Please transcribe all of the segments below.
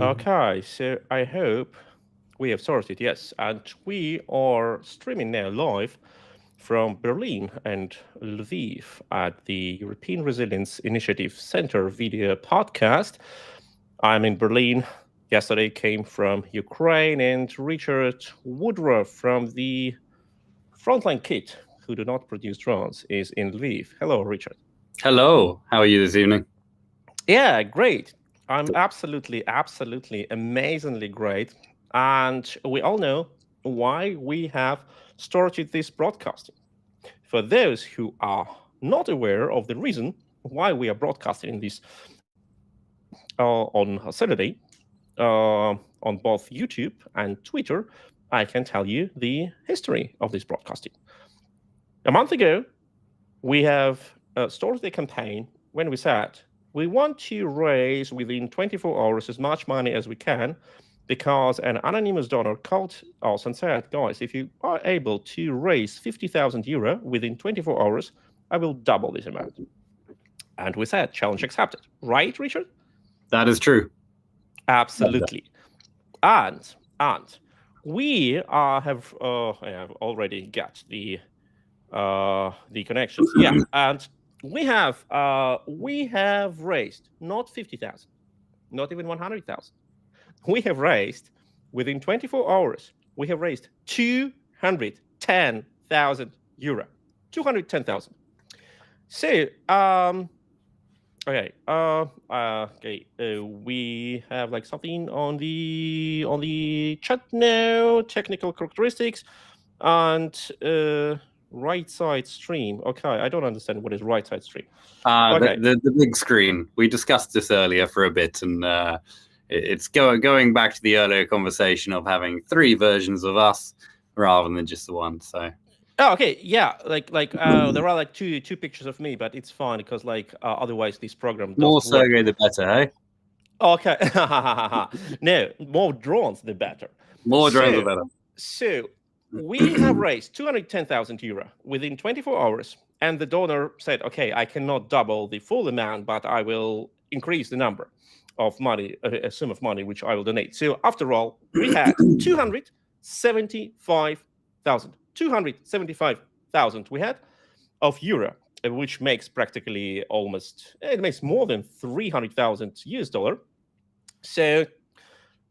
Okay, so I hope we have sorted, yes. And we are streaming now live from Berlin and Lviv at the European Resilience Initiative Center video podcast. I'm in Berlin. Yesterday came from Ukraine, and Richard Woodruff from the Frontline kit, who do not produce drones, is in Lviv. Hello, Richard. Hello, how are you this evening? Yeah, great. I'm absolutely, amazingly great. And we all know why we have started this broadcasting. For those who are not aware of the reason why we are broadcasting this on Saturday on both YouTube and Twitter, I can tell you the history of this broadcasting. A month ago, we have started a campaign when we said we want to raise within 24 hours as much money as we can, because an anonymous donor called us and said, guys, if you are able to raise 50,000 euro within 24 hours, I will double this amount. And we said, challenge accepted. Right, Richard? That is true. Absolutely. And we have already got the connections. Yeah, and we have raised not 50,000, not even 100,000. We have raised within 24 hours. We have raised 210,000 euro. 210,000. So we have like something on the chat now. Technical characteristics and right side stream. Okay, I don't understand what is right side stream. Okay. The big screen. We discussed this earlier for a bit, and it's going back to the earlier conversation of having 3 versions of us rather than just the one. So. Oh, okay, yeah, like there are like two pictures of me, but it's fine because otherwise this program doesn't more Sergej the better, hey? Okay, no, more drones the better. More drones the better. So we have raised 210,000 euro within 24 hours, and the donor said, "Okay, I cannot double the full amount, but I will increase the number of money, a sum of money which I will donate." So after all, we had 275,000. 275,000 we had of euro, which makes practically it makes more than 300,000 US dollar. So,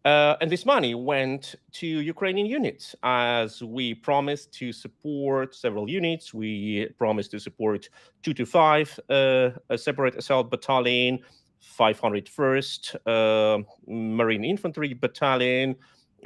and this money went to Ukrainian units, as we promised to support several units. We promised to support 225, a separate assault battalion, 501st Marine Infantry Battalion,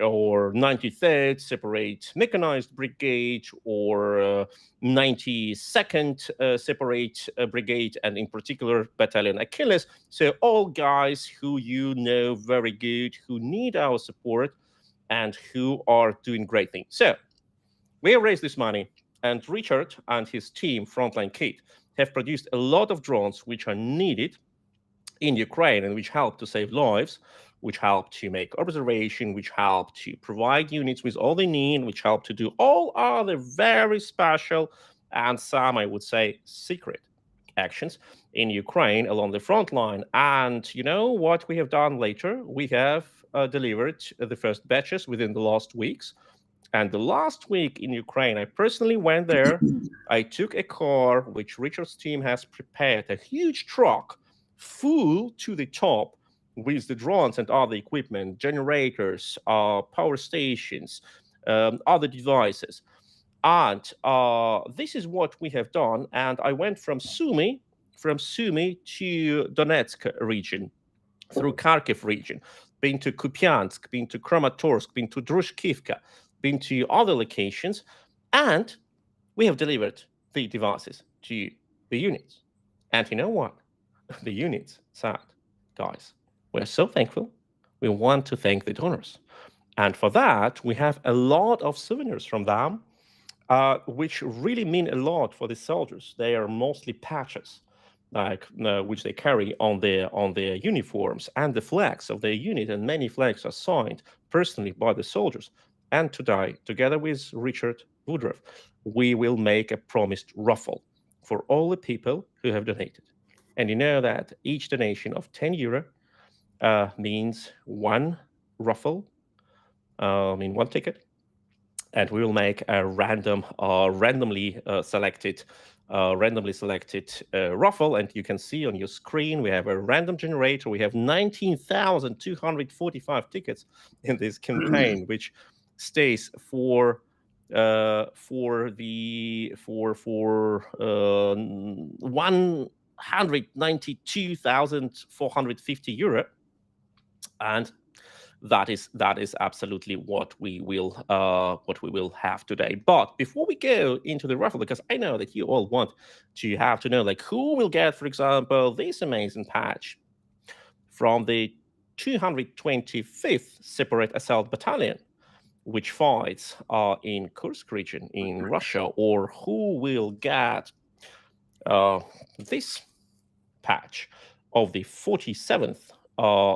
or 93rd separate mechanized brigade, or 92nd separate brigade, and in particular battalion Achilles. So all guys who you know very good, who need our support and who are doing great things. So we have raised this money, and Richard and his team, Frontline Kit, have produced a lot of drones which are needed in Ukraine and which help to save lives, which help to make observation, which help to provide units with all they need, which help to do all other very special and some, I would say, secret actions in Ukraine along the front line. And you know what we have done later? We have delivered the first batches within the last weeks. And the last week in Ukraine, I personally went there. I took a car which Richard's team has prepared, a huge truck full to the top with the drones and other equipment, generators, power stations, other devices. And this is what we have done. And I went from Sumy to Donetsk region, through Kharkiv region, been to Kupiansk, been to Kramatorsk, been to Drushkivka, been to other locations, and we have delivered the devices to the units. And you know what? The units said, guys, we're so thankful. We want to thank the donors. And for that, we have a lot of souvenirs from them, which really mean a lot for the soldiers. They are mostly patches, which they carry on their uniforms, and the flags of their unit, and many flags are signed personally by the soldiers. And today, together with Richard Woodruff, we will make a promised raffle for all the people who have donated. And you know that each donation of €10 means one raffle, one ticket. And we will make a randomly selected raffle. And you can see on your screen, we have a random generator. We have 19,245 tickets in this campaign, which stays for 192,450 euro, and that is absolutely what we will have today. But before we go into the raffle, because I know that you all want to have to know, like, who will get, for example, this amazing patch from the 225th Separate Assault Battalion, which fights in Kursk region in Russia, or who will get this patch of the 47th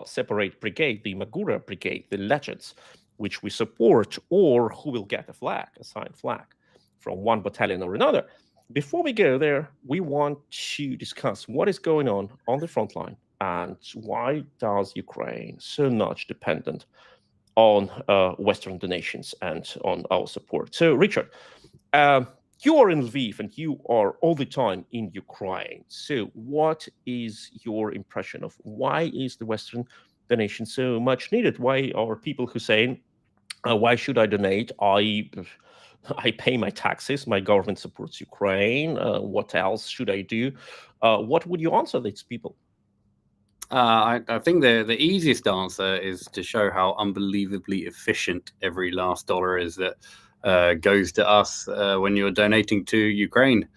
Separate Brigade, the Magura Brigade, the Legends, which we support, or who will get a signed flag from one battalion or another. Before we go there, we want to discuss what is going on the front line and why does Ukraine so much dependent on Western donations and on our support. So, Richard, you are in Lviv and you are all the time in Ukraine. So what is your impression of why is the Western donation so much needed? Why are people who saying, why should I donate? I pay my taxes, my government supports Ukraine. What else should I do? What would you answer these people? I think the easiest answer is to show how unbelievably efficient every last dollar is that goes to us when you're donating to Ukraine.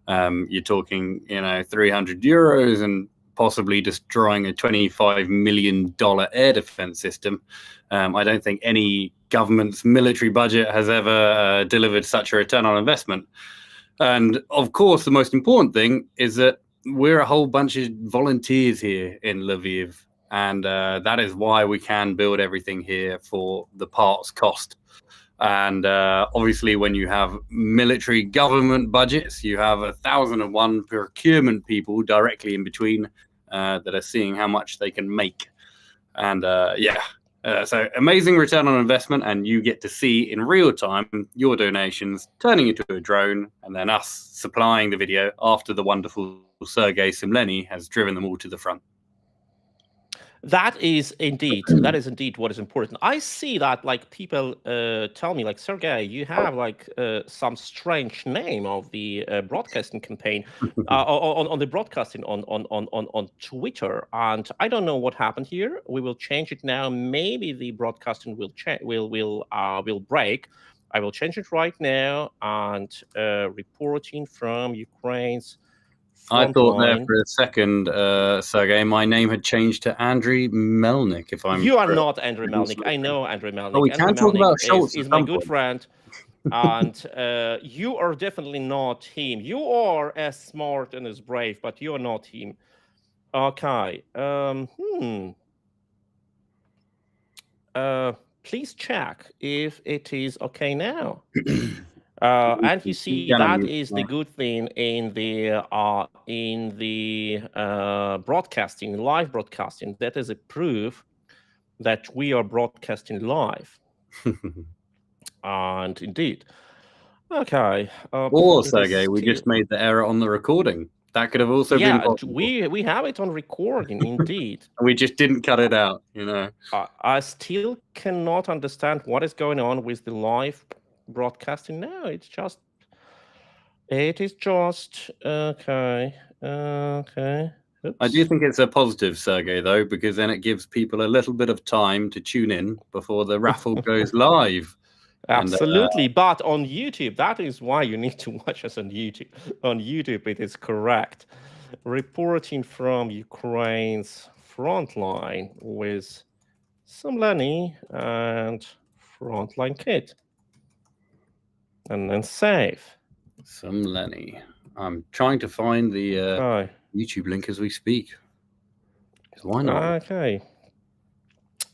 You're talking, 300 euros and possibly destroying a $25 million air defense system. I don't think any government's military budget has ever delivered such a return on investment. And of course, the most important thing is that we're a whole bunch of volunteers here in Lviv. And that is why we can build everything here for the parts cost. And obviously, when you have military government budgets, you have 1,001 procurement people directly in between that are seeing how much they can make. And so amazing return on investment. And you get to see in real time your donations turning into a drone and then us supplying the video after the wonderful Sergej Sumlenny has driven them all to the front. That is indeed what is important. I see that like people tell me like, Sergej, you have like some strange name of the broadcasting campaign on the broadcasting on Twitter, and I don't know what happened here. We will change it now. Maybe the broadcasting will break. I will change it right now, and reporting from Ukraine's I thought there for a second, Sergej, my name had changed to Andriy Melnik. You are not Andriy Melnik. I know Andriy Melnik. Oh, we can't talk about Schultz. He's my good friend, and you are definitely not him. You are as smart and as brave, but you are not him. Okay. Please check if it is okay now. And you see that is the good thing in the broadcasting, live broadcasting. That is a proof that we are broadcasting live. And indeed, okay. Or Sergej, we just made the error on the recording. That could have also been possible. we have it on recording, indeed. We just didn't cut it out, I still cannot understand what is going on with the live broadcasting now. It is just okay. Oops. I do think it's a positive, Sergej, though, because then it gives people a little bit of time to tune in before the raffle goes live. Absolutely. But on YouTube, that is why you need to watch us on YouTube. On YouTube, it is correct. Reporting from Ukraine's Frontline with Sumlenny and Frontline Kit. And then save. Sumlenny. I'm trying to find the YouTube link as we speak. Why not? Okay.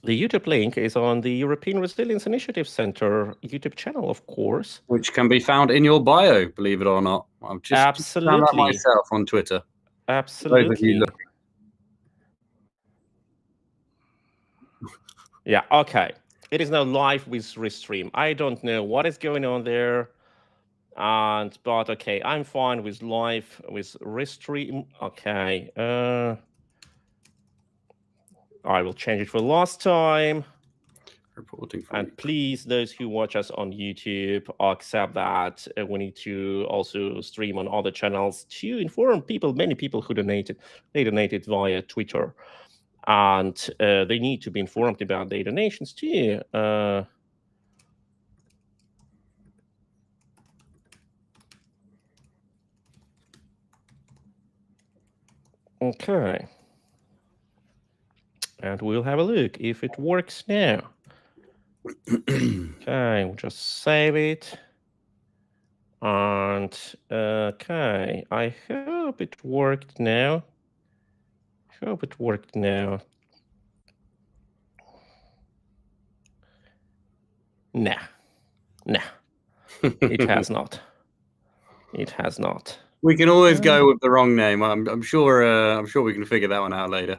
The YouTube link is on the European Resilience Initiative Center YouTube channel, of course. Which can be found in your bio, believe it or not. I've just found that myself on Twitter. Absolutely. Yeah, okay. It is now live with Restream. I don't know what is going on there. But okay, I'm fine with live with Restream. Okay. I will change it for last time. Reporting for and please, those who watch us on YouTube, accept that we need to also stream on other channels to inform people, many people who donated. They donated via Twitter. And they need to be informed about their donations too. Okay. And we'll have a look if it works now. Okay, we'll just save it. And okay, I hope it worked now. Hope it worked now. Nah, it has not. It has not. We can always go with the wrong name. I'm sure we can figure that one out later.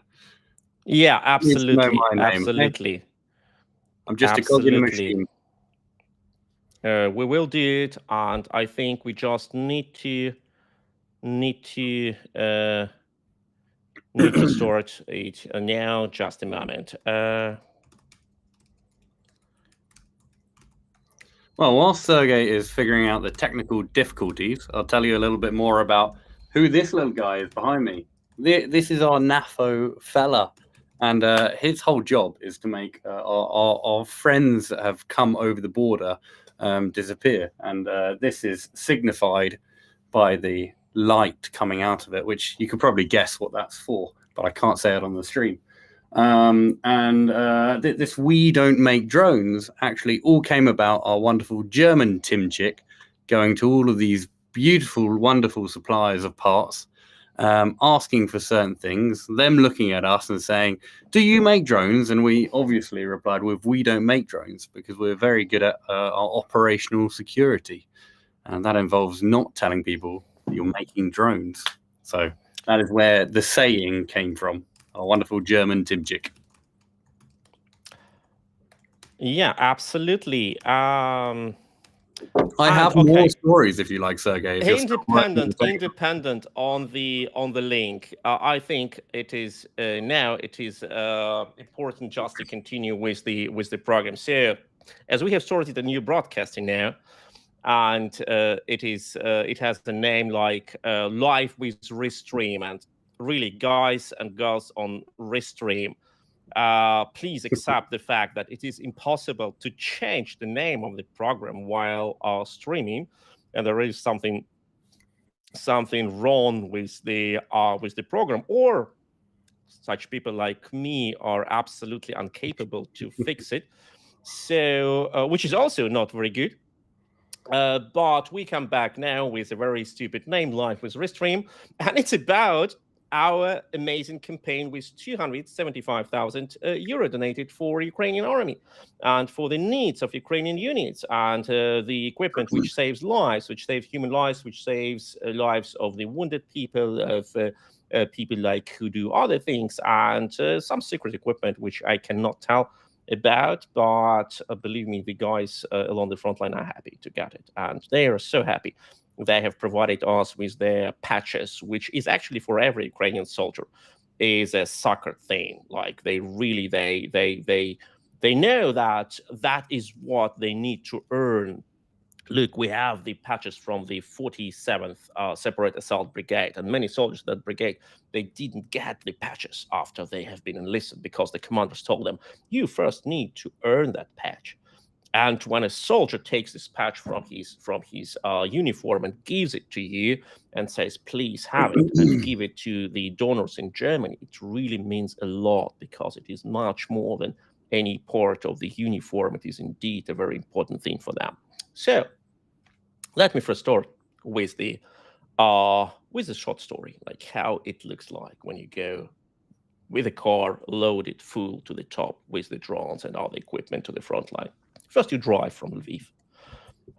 Yeah, absolutely, absolutely. Okay? I'm just a cog in the machine. We will do it, and I think we just need to start it now. Just a moment. Well, while Sergej is figuring out the technical difficulties, I'll tell you a little bit more about who this little guy is behind me. This is our NAFO fella, and his whole job is to make our friends that have come over the border disappear. And this is signified by the light coming out of it, which you could probably guess what that's for, but I can't say it on the stream. This We Don't Make Drones actually all came about our wonderful German Timchick going to all of these beautiful, wonderful suppliers of parts, asking for certain things, them looking at us and saying, do you make drones? And we obviously replied with, we don't make drones, because we're very good at our operational security. And that involves not telling people you're making drones. So that is where the saying came from. A wonderful German Timchick. Yeah, absolutely. I have more stories if you like, Sergej. Independent on the link. I think it is now it is important just to continue with the program. So, as we have started a new broadcasting now, and it has the name like Live with Restream, and really, guys and girls on Restream, please accept the fact that it is impossible to change the name of the program while streaming, and there is something wrong with the program, or such people like me are absolutely incapable to fix it. So, which is also not very good. But we come back now with a very stupid name, Live with Restream, and it's about our amazing campaign with 275,000 euro donated for Ukrainian army and for the needs of Ukrainian units, and the equipment which saves lives, which saves human lives, which saves lives of the wounded people, of people like who do other things, and some secret equipment which I cannot tell about, but believe me, the guys along the front line are happy to get it, and they are so happy. They have provided us with their patches, which is actually for every Ukrainian soldier is a soccer thing. Like they really they know that is what they need to earn. Look, we have the patches from the 47th Separate Assault Brigade, and many soldiers of that brigade, they didn't get the patches after they have been enlisted because the commanders told them, you first need to earn that patch. And when a soldier takes this patch from his uniform and gives it to you and says, please have it, and give it to the donors in Germany, it really means a lot, because it is much more than any part of the uniform. It is indeed a very important thing for them. So let me first start with the short story, like how it looks like when you go with a car loaded full to the top with the drones and all the equipment to the front line. First, you drive from Lviv.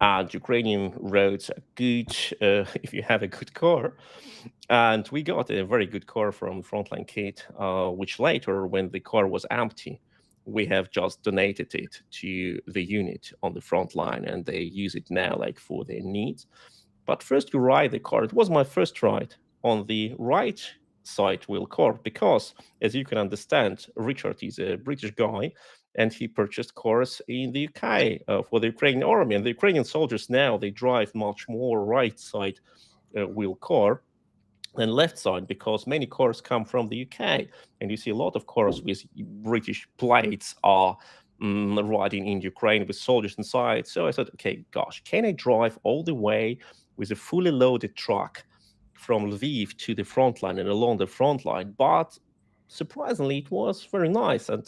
and Ukrainian roads are good if you have a good car. And we got a very good car from Frontline Kit, which later, when the car was empty, we have just donated it to the unit on the front line, and they use it now like for their needs. But first you ride the car. It was my first ride on the right side wheel car because, as you can understand, Richard is a British guy, and he purchased cars in the UK for the Ukrainian army. And the Ukrainian soldiers now, they drive much more right side wheel car than left side because many cars come from the UK. And you see a lot of cars with British plates are riding in Ukraine with soldiers inside. So I thought, okay, gosh, can I drive all the way with a fully loaded truck from Lviv to the front line and along the front line? But surprisingly, it was very nice. And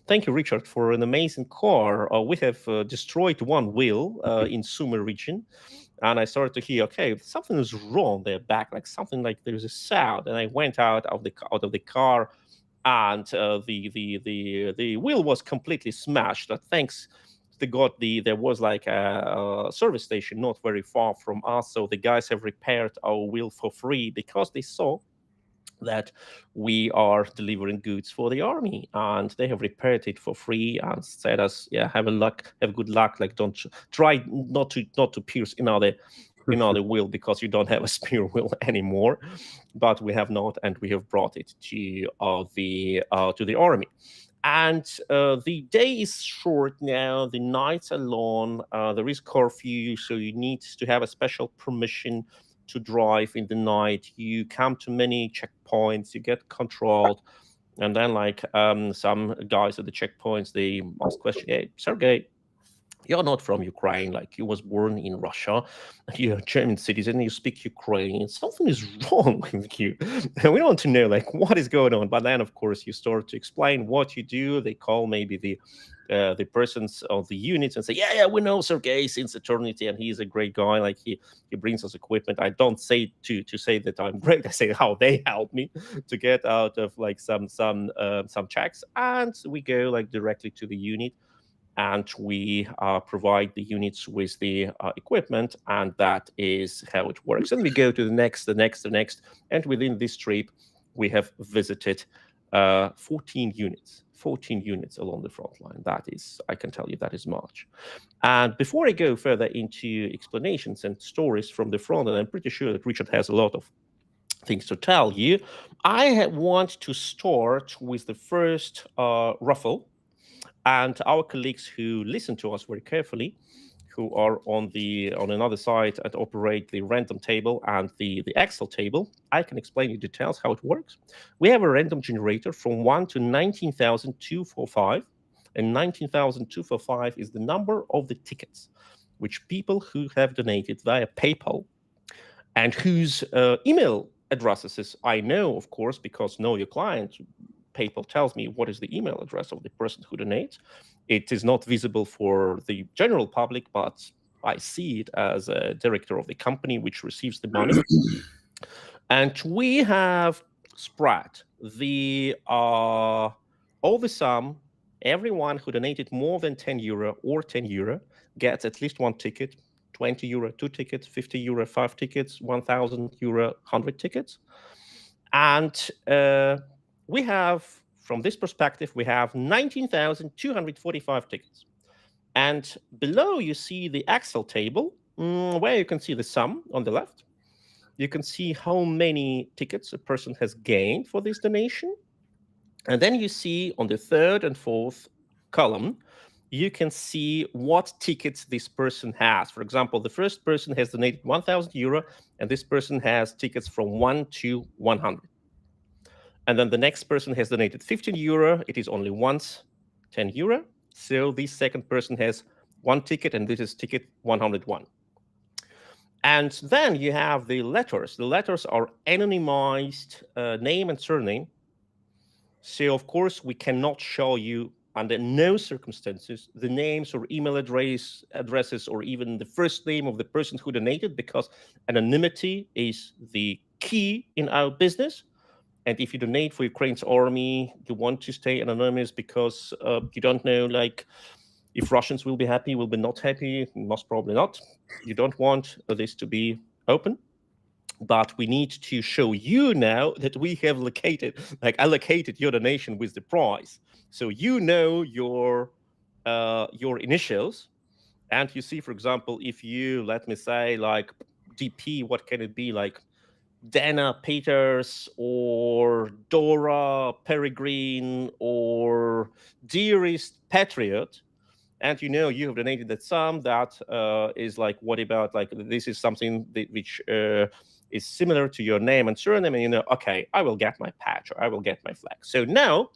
thank you, Richard, for an amazing car. We have destroyed one wheel in Sumy region. And I started to hear, okay, something is wrong there back, like something like there's a sound. And I went out of the car, and the wheel was completely smashed. Thanks to God, there was like a service station not very far from us, so the guys have repaired our wheel for free because they saw that we are delivering goods for the army, and they have repaired it for free and said us, yeah, have good luck, like don't try not to pierce another wheel because you don't have a spare wheel anymore. But we have not, and we have brought it to the army. And the day is short now, the nights are long, there is curfew, so you need to have a special permission to drive in the night. You come to many checkpoints, you get controlled, and then like some guys at the checkpoints, they ask question, hey, Sergej, you're not from Ukraine, like you was born in Russia, you're a German citizen, you speak Ukrainian, something is wrong with you. And we want to know like what is going on. But then of course you start to explain what you do. They call maybe the persons of the units and say, yeah, we know Sergej since eternity, and he's a great guy. Like he brings us equipment. I don't say to say that I'm great. I say how they help me to get out of like some checks, and we go like directly to the unit, and we provide the units with the equipment, and that is how it works. And we go to the next, and within this trip, we have visited 14 units along the front line. That is, I can tell you, that is much. And before I go further into explanations and stories from the front, and I'm pretty sure that Richard has a lot of things to tell you, I want to start with the first ruffle. And our colleagues who listen to us very carefully, who are on another side and operate the random table and the Excel table, I can explain in details how it works. We have a random generator from 1 to 19,245, and 19,245 is the number of the tickets which people who have donated via PayPal and whose email addresses I know, of course, because know your client. PayPal tells me what is the email address of the person who donates. It is not visible for the general public, but I see it as a director of the company which receives the money. And we have spread all the sum. Everyone who donated more than 10 euro or 10 euro gets at least one ticket, 20 euro, 2 tickets, 50 euro, 5 tickets, 1,000 euro, 100 tickets. And we have, from this perspective, we have 19,245 tickets. And below you see the Excel table, where you can see the sum on the left. You can see how many tickets a person has gained for this donation. And then you see on the third and fourth column, you can see what tickets this person has. For example, the first person has donated 1,000 euro, and this person has tickets from 1 to 100. And then the next person has donated 15 euro. It is only once 10 euro. So this second person has one ticket, and this is ticket 101. And then you have the letters. The letters are anonymized name and surname. So, of course, we cannot show you under no circumstances the names or email addresses or even the first name of the person who donated, because anonymity is the key in our business. And if you donate for Ukraine's army, you want to stay anonymous because you don't know, like, If Russians will be happy, will be not happy, most probably not. You don't want this to be open. But we need to show you now that we have allocated your donation with the price. So you know your initials. And you see, for example, if you, let me say, like DP, what can it be? Like Dana Peters or Dora Peregrine or Dearest Patriot. And you know you have donated that sum that is like, what about, like, this is something which is similar to your name and surname, and you know, okay, I will get my patch or I will get my flag. So now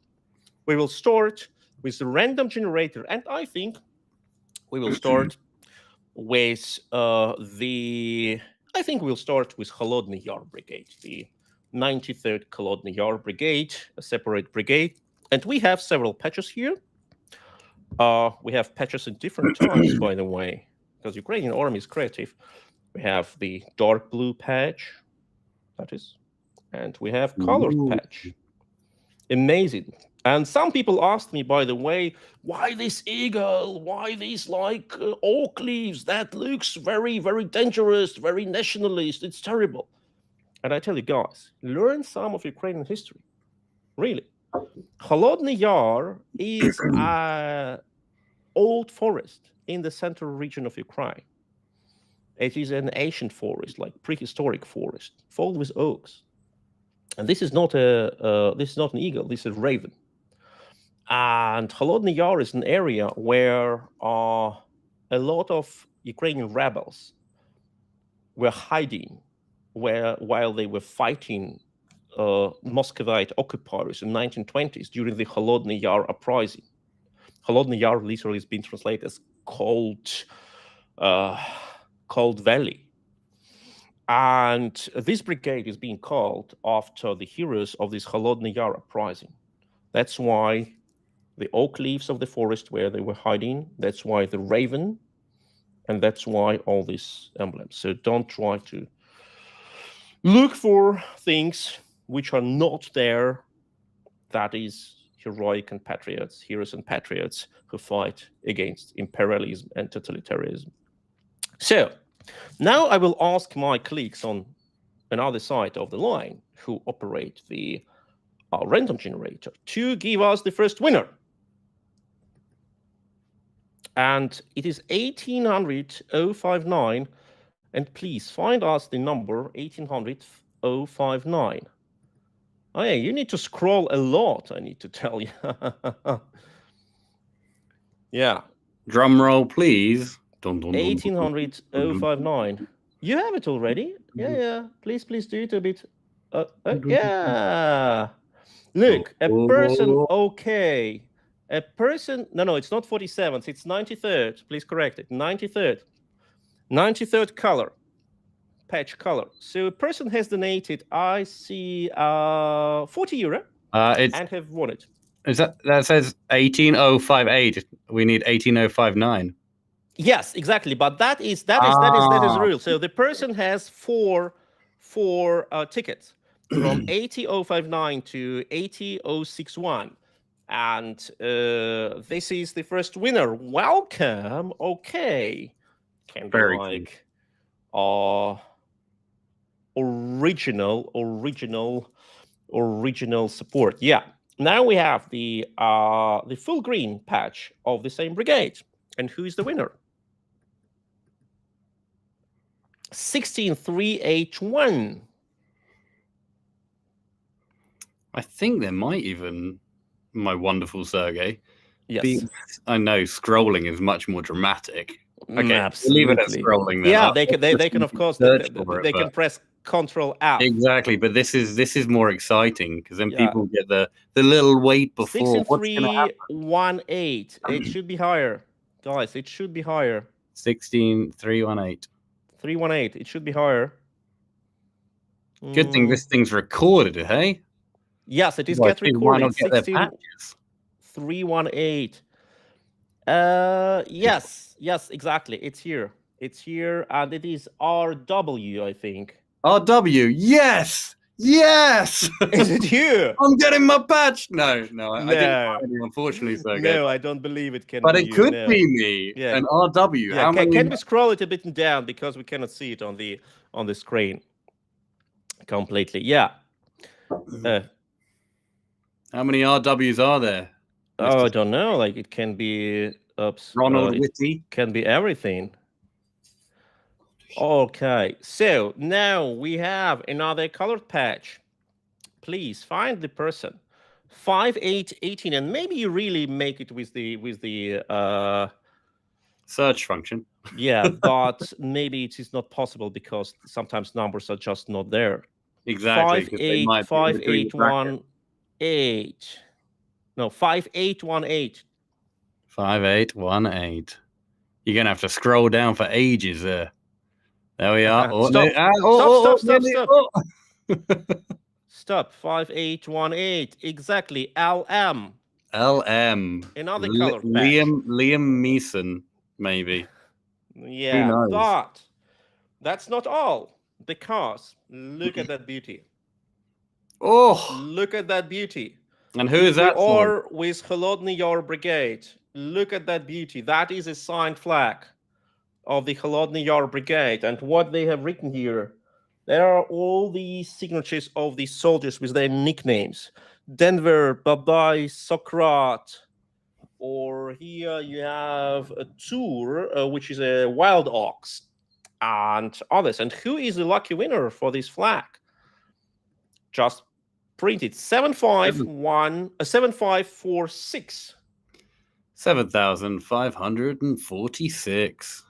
we will start with the random generator, and I think we will start with we'll start with Холодный Yar Brigade, the 93rd Холодный Yar Brigade, a separate brigade, and we have several patches here. We have patches in different types, by the way, because Ukrainian army is creative. We have the dark blue patch, that is, and we have colored patch. Amazing. And some people asked me, by the way, why this eagle? Why these like oak leaves? That looks very, very dangerous, very nationalist. It's terrible. And I tell you guys, learn some of Ukrainian history. Really. Холодный Yar is an old forest in the central region of Ukraine. It is an ancient forest, like prehistoric forest, filled with oaks. And this is not an eagle. This is a raven. And Холодный Yar is an area where a lot of Ukrainian rebels were hiding, while they were fighting Muscovite occupiers in 1920s during the Холодный Yar uprising. Холодный Yar literally has been translated as cold valley. And this brigade is being called after the heroes of this Холодный Yar uprising. That's why the oak leaves of the forest where they were hiding, that's why the raven, and that's why all these emblems. So don't try to look for things which are not there. That is heroic and patriots, heroes and patriots who fight against imperialism and totalitarianism. So now I will ask my colleagues on another side of the line who operate the random generator to give us the first winner. And it is 1800-059. And please find us the number 1800-059. Oh yeah, you need to scroll a lot, I need to tell you. Yeah. Drum roll, please. 1800-059. You have it already? Yeah. Please do it a bit. Yeah. Look, a person, okay. A person, no, it's not 47th, it's 93rd. Please correct it. 93rd. 93rd color. Patch color. So a person has donated, I see, 40 euro and have won it. Is that says 18058. We need 18059. Yes, exactly. But that is the rule. So the person has four tickets from 80059 to 80061. And this is the first winner. Welcome. Okay. Can be Very like original support. Yeah. Now we have the full green patch of the same brigade. And who is the winner? 16381. I think there might even, my wonderful Sergej. Yes. I know scrolling is much more dramatic. Okay, absolutely. Leave it at scrolling then. Yeah, they can of course they can press Control F. Exactly, but this is more exciting because then people get the little wait before. 16318. It should be higher, guys. It should be higher. 16318. 318. It should be higher. Good thing this thing's recorded, hey? Yes, it is get recorded. Why not get their patches? 318. Yes, exactly. It's here, and it is RW, I think. RW, yes, Yes! Is it you? I'm getting my patch. No, I didn't No. find any, unfortunately, Sergej. No, I don't believe it can But be it you. could No. be me. Yeah. An RW. Yeah. How many? Can we scroll it a bit down because we cannot see it on the screen completely? Yeah. How many RWs are there? Oh, I don't know. Like it can be. Oops. Ronald It Whitty. can be everything. Okay. So now we have another colored patch. Please find the person. 5818, and maybe you really make it with the search function. Yeah, but maybe it is not possible because sometimes numbers are just not there. Exactly. 5818. No, 5818. 5818. You're gonna have to scroll down for ages there. There we are. Oh, Stop. no. Stop. Stop. 5818. Exactly. LM. LM. Another color patch. Liam Neeson, maybe. Yeah, but that's not all. Because look at that beauty. Oh, look at that beauty. And who is that for? With Холодный Yar Brigade. Look at that beauty. That is a signed flag of the Холодный Yar Brigade. And what they have written here, there are all the signatures of the soldiers with their nicknames. Denver, Babai, Sokrat. Or here you have a tour, which is a wild ox, and others. And who is the lucky winner for this flag? Just print it. 7546. 7,546.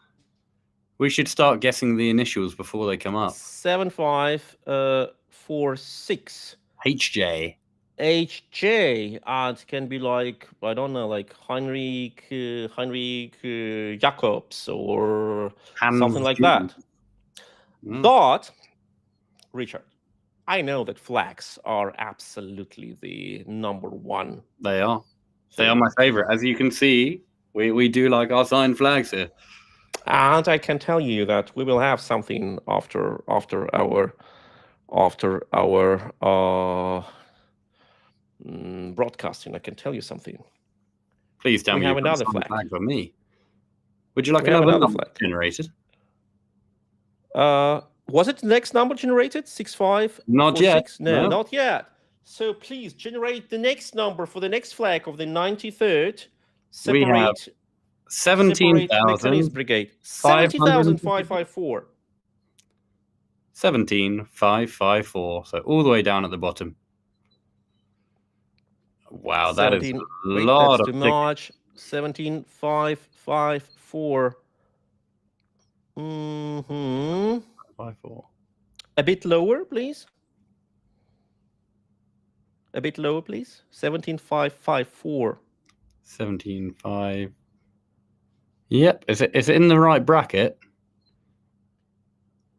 We should start guessing the initials before they come up. 7546. HJ. HJ, and it can be like, I don't know, like Heinrich Jacobs or something like that. But, Richard, I know that flags are absolutely the number one. They are. They are my favorite. As you can see, we do like our signed flags here. And I can tell you that we will have something after our broadcasting. I can tell you something. Please tell me we have another flag for me. Would you like another flag generated? Was it the next number generated? 65? Not yet. No, not yet. So please generate the next number for the next flag of the 93rd. We have 17,000 brigade. 70,554. 17,554. So all the way down at the bottom. Wow, that is a lot of March. 17,554. 54. A bit lower, please. A bit lower, please. 17,554. 17,5. Yep. Is it in the right bracket?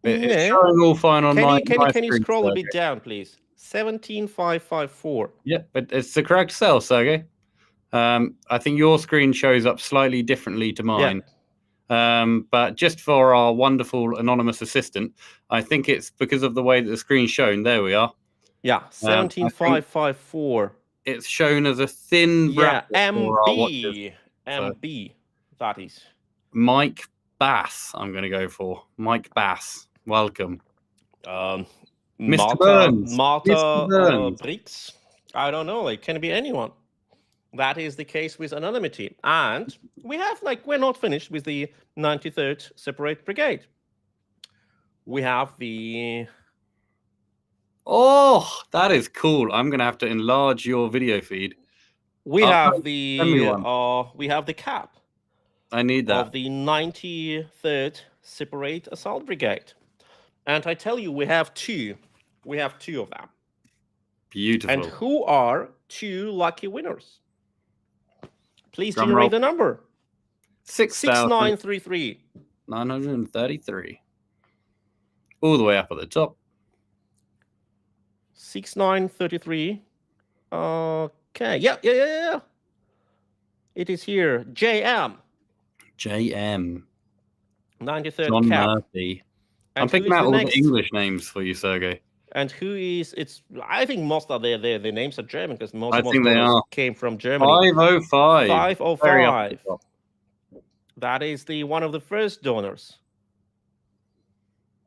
It's showing all fine on my screen. Can you scroll a bit down, please? 17,554. Yep, but it's the correct cell, Sergej. I think your screen shows up slightly differently to mine. Yeah. But just for our wonderful anonymous assistant, I think it's because of the way that the screen's shown. There we are. Yeah, 17,554. It's shown as a thin bracket. Yeah, MB. MB, that is. Mike Bass, I'm going to go for. Mike Bass, welcome. Mr. Burns. Marta Briggs. I don't know, it can be anyone. That is the case with anonymity. And we have, we're not finished with the 93rd Separate Brigade. We have the... Oh, that is cool. I'm going to have to enlarge your video feed. We have the cap. I need that. Of the 93rd Separate Assault Brigade. And I tell you, we have two. We have two of them. Beautiful. And who are two lucky winners? Please generate the number. 6933. 933. All the way up at the top. 6933. Okay. Yeah. It is here. JM. 93rd John cap. Murphy. I'm picking out all the English names for you, Sergej. And who is? I think most of their names are German because most think they donors are. came from Germany. 505. 505. That is one of the first donors.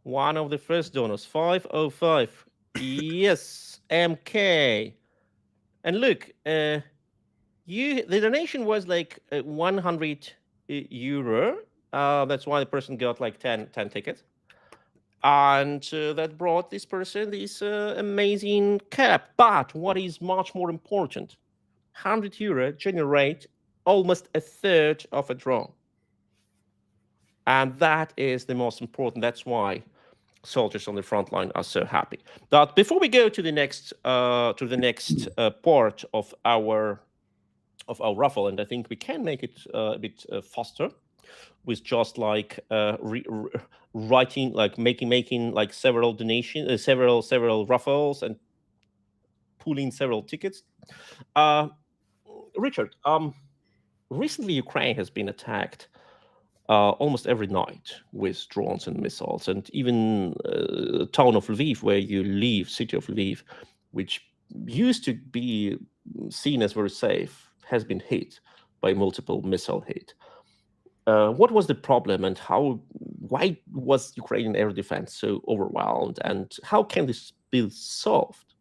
One of the first donors. 505. Yes, MK. And look, the donation was like 100 euro. That's why the person got like 10 tickets. And that brought this person this amazing cap. But what is much more important, 100 euro generate almost a third of a draw. And that is the most important. That's why soldiers on the front line are so happy. But before we go to the next part of our raffle, and I think we can make it a bit faster with just like writing, like making like several donations, several raffles, and pulling several tickets. Richard, recently Ukraine has been attacked almost every night with drones and missiles, and even town of Lviv, where you live, city of Lviv, which used to be seen as very safe, has been hit by multiple missile hit. What was the problem, and why was Ukrainian air defense so overwhelmed, and how can this be solved?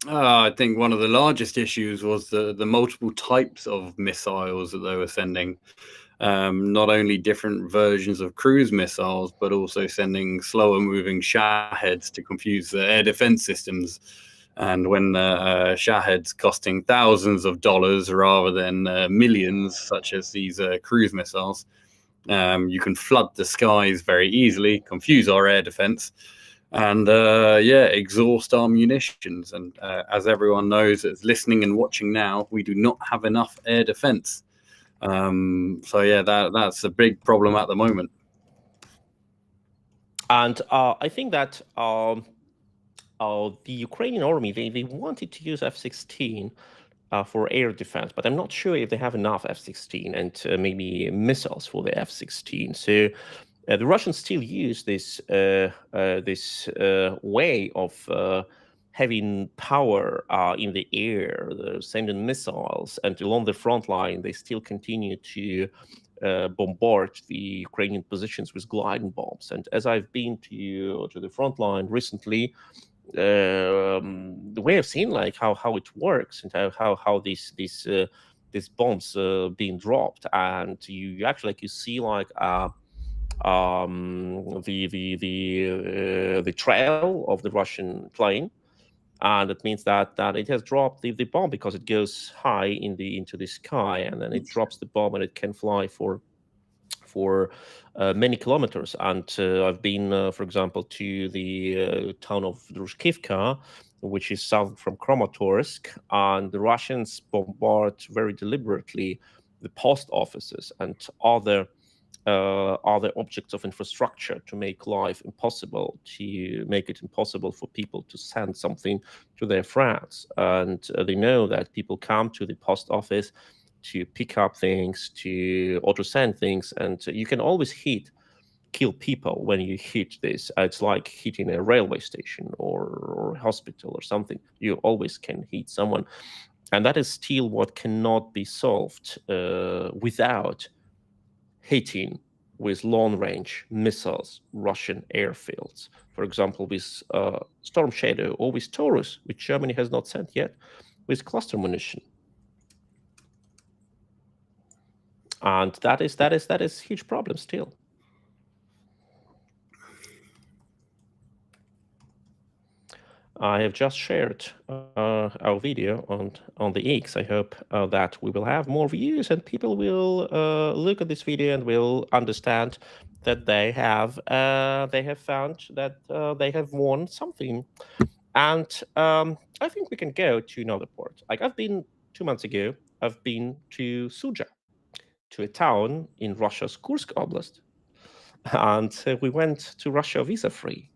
I think one of the largest issues was the multiple types of missiles that they were sending. Not only different versions of cruise missiles, but also sending slower moving Shaheds to confuse the air defense systems. And when Shaheds costing thousands of dollars rather than millions, such as these cruise missiles, you can flood the skies very easily, confuse our air defense, and exhaust our munitions. And as everyone knows that's listening and watching now, we do not have enough air defense. That's a big problem at the moment. And I think that the Ukrainian army, they wanted to use F-16 for air defense, but I'm not sure if they have enough F-16 and maybe missiles for the F-16. So the Russians still use this way of having power in the air, sending missiles, and along the front line, they still continue to bombard the Ukrainian positions with gliding bombs. And as I've been to the front line recently, the way I've seen like how it works and how these bombs being dropped, and you actually like you see like the trail of the Russian plane, and it means that it has dropped the bomb because it goes high into the sky, and then it drops the bomb, and it can fly for many kilometers. And I've been, for example, to the town of Drushkivka, which is south from Kramatorsk, and the Russians bombard very deliberately the post offices and other objects of infrastructure to make life impossible, to make it impossible for people to send something to their friends. And they know that people come to the post office to pick up things, to auto send things, and you can always kill people when you hit this. It's like hitting a railway station or hospital or something. You always can hit someone, and that is still what cannot be solved without hitting with long-range missiles Russian airfields. For example, with Storm Shadow or with Taurus, which Germany has not sent yet, with cluster munition. And that is a huge problem still. I have just shared our video on the X. I hope that we will have more views and people will look at this video and will understand that they have found that they have won something. And I think we can go to another port. Like I've been 2 months ago. I've been to Sudzha, to a town in Russia's Kursk Oblast, and we went to Russia visa-free.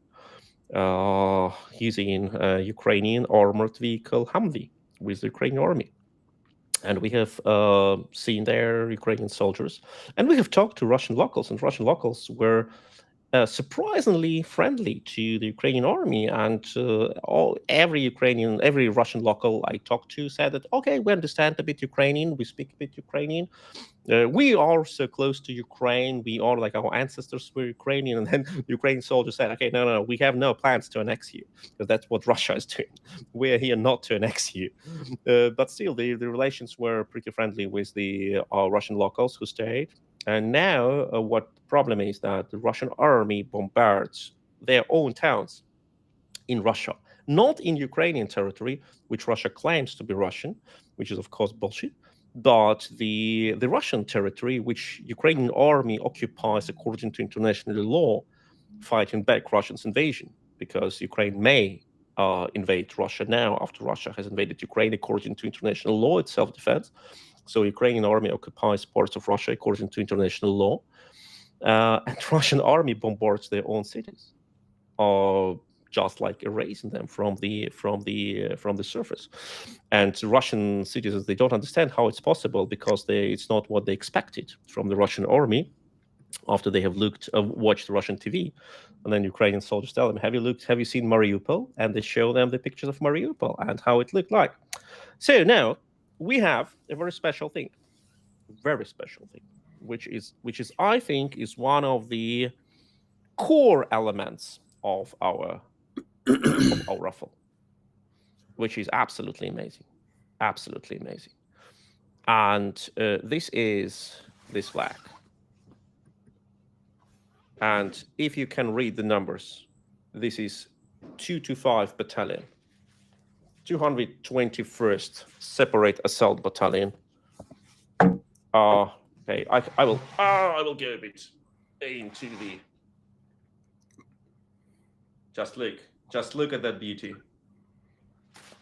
Using Ukrainian armored vehicle Humvee with the Ukrainian army. And we have seen their Ukrainian soldiers, and we have talked to Russian locals, and Russian locals were surprisingly friendly to the Ukrainian army, and every Russian local I talked to said that, okay, we understand a bit Ukrainian, we speak a bit Ukrainian, we are so close to Ukraine, we are like our ancestors were Ukrainian. And then the Ukrainian soldiers said, okay, no, we have no plans to annex you, because that's what Russia is doing. We're here not to annex you. But still, the relations were pretty friendly with the Russian locals who stayed. And now what the problem is that the Russian army bombards their own towns in Russia, not in Ukrainian territory, which Russia claims to be Russian, which is of course bullshit, but the Russian territory, which Ukrainian army occupies according to international law, fighting back Russia's invasion, because Ukraine may invade Russia now after Russia has invaded Ukraine according to international law. It's self-defense. So Ukrainian army occupies parts of Russia according to international law, and Russian army bombards their own cities, just like erasing them from the surface. And Russian citizens, they don't understand how it's possible, because it's not what they expected from the Russian army. After they have watched Russian TV, and then Ukrainian soldiers tell them, have you seen Mariupol? And they show them the pictures of Mariupol and how it looked like. So now we have a very special thing, which is I think is one of the core elements of our raffle, which is absolutely amazing. And this is this flag. And if you can read the numbers, this is 225 Battalion, 221st Separate Assault Battalion. Okay, I will go a bit into the. Just look at that beauty.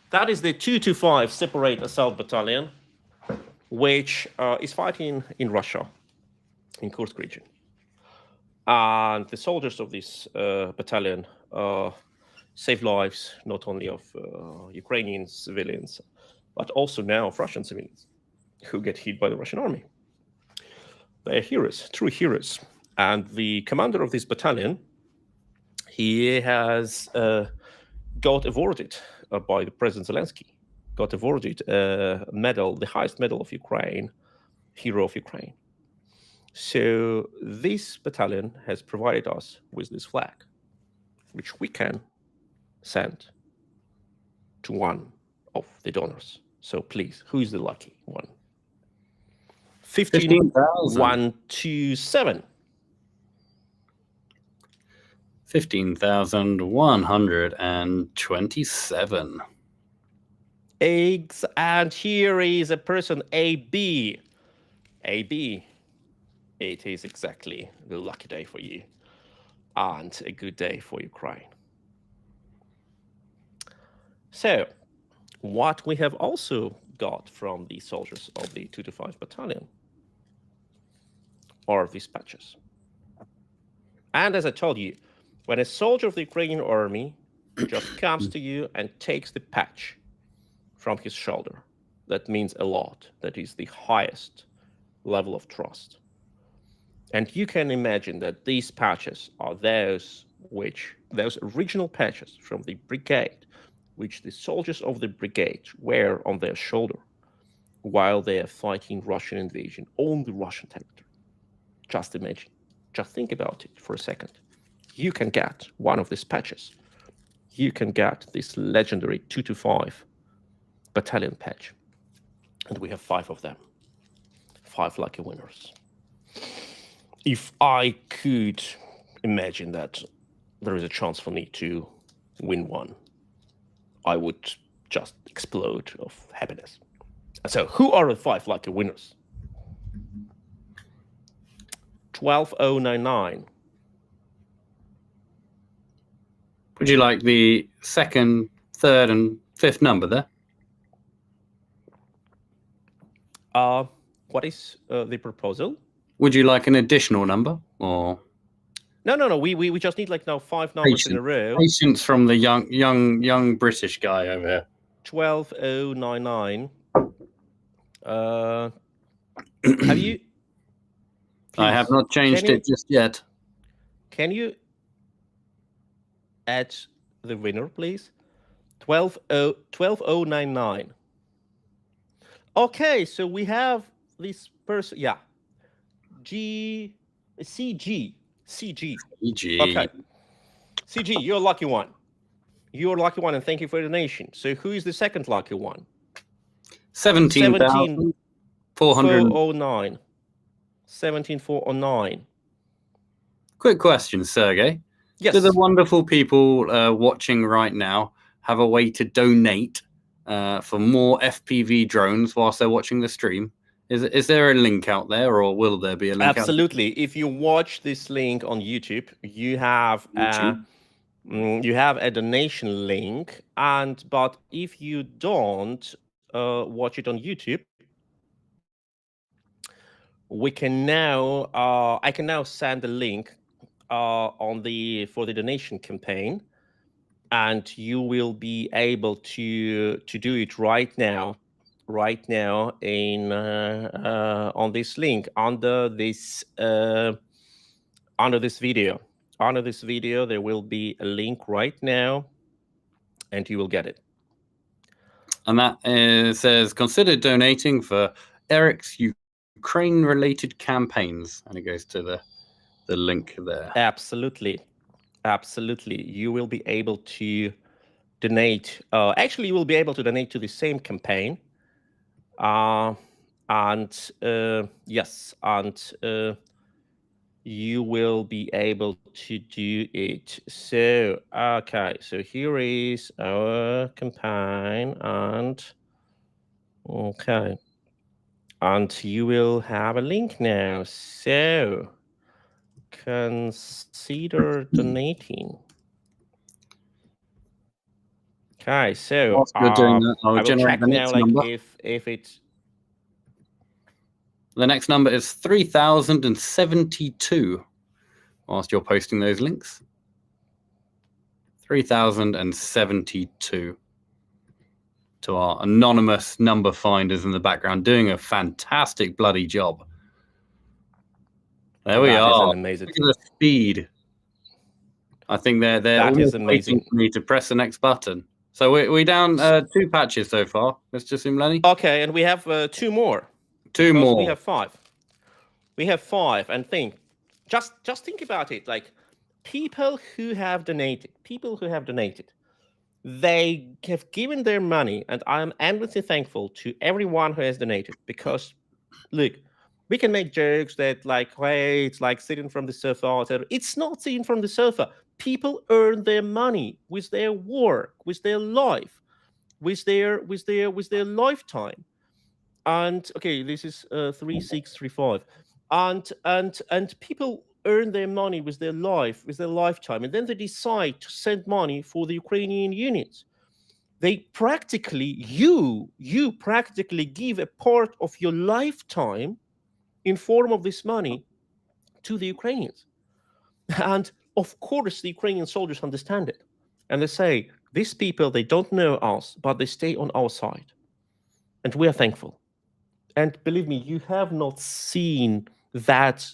That is the 225 Separate Assault Battalion, which is fighting in Russia, in Kursk region. And the soldiers of this battalion save lives, not only of Ukrainian civilians, but also now of Russian civilians who get hit by the Russian army. They're heroes, true heroes. And the commander of this battalion, he has got awarded by the President Zelensky, got awarded a medal, the highest medal of Ukraine, Hero of Ukraine. So this battalion has provided us with this flag, which we can send to one of the donors. So please, who is the lucky one? 15,127. 15,127. Eggs, and here is a person, AB. AB. It is exactly the lucky day for you, and a good day for Ukraine. So, what we have also got from the soldiers of the 225 Battalion are these patches. And as I told you, when a soldier of the Ukrainian army just comes to you and takes the patch from his shoulder, that means a lot. That is the highest level of trust. And you can imagine that these patches are those original patches from the brigade, which the soldiers of the brigade wear on their shoulder while they are fighting Russian invasion on the Russian territory. Just imagine, just think about it for a second. You can get one of these patches. You can get this legendary 225 battalion patch. And we have 5 of them. 5 lucky winners. If I could imagine that there is a chance for me to win one, I would just explode of happiness. So who are the 5 lucky winners? 12099. Would you like the second, third, and fifth number there? What is the proposal? Would you like an additional number, or? No. We just need like now 5 numbers in a row. Patience from the young British guy over here. 12099. Have you? I have not changed it just yet. Can you add the winner, please? 12099. Okay, so we have this person. Yeah, CG. Okay, CG, you're a lucky one. You're a lucky one, and thank you for the donation. So who is the second lucky one? 17,409. 17,409. Quick question, Sergey. Yes. Do the wonderful people watching right now have a way to donate for more FPV drones whilst they're watching the stream? Is there a link out there, or will there be a link? Absolutely. If you watch this link on YouTube, you have a donation link, but if you don't watch it on YouTube, we can now I can now send a link for the donation campaign, and you will be able to do it right now in on this link under this video. Under this video, there will be a link right now, and you will get it. And that says, consider donating for Eric's Ukraine-related campaigns. And it goes to the link there. Absolutely. Absolutely. You will be able to donate. Actually, you will be able to donate to the same campaign. Yes, you will be able to do it. So, okay, so here is our campaign, and okay, and you will have a link now. So, consider donating. Okay, so whilst you're doing that, I will check now, like number. if it's. The next number is 3072. Whilst you're posting those links, 3072 to our anonymous number finders in the background, doing a fantastic bloody job. There we are. Amazing. Look at the speed. I think they're almost waiting for me to press the next button. So we're down 2 patches so far, Mr. Sumlenny. Okay, and we have 2 more. 2 more. We have 5. We have 5, and just think about it. Like people who have donated, they have given their money, and I am endlessly thankful to everyone who has donated, because look, we can make jokes that like, hey, it's like sitting from the sofa, etc. It's not sitting from the sofa. People earn their money with their work, with their life, with their lifetime. And okay, this is 3635, and people earn their money with their life, with their lifetime, and then they decide to send money for the Ukrainian units. They practically, you practically give a part of your lifetime in form of this money to the Ukrainians. And of course, the Ukrainian soldiers understand it. And they say, these people, they don't know us, but they stay on our side. And we are thankful. And believe me, you have not seen that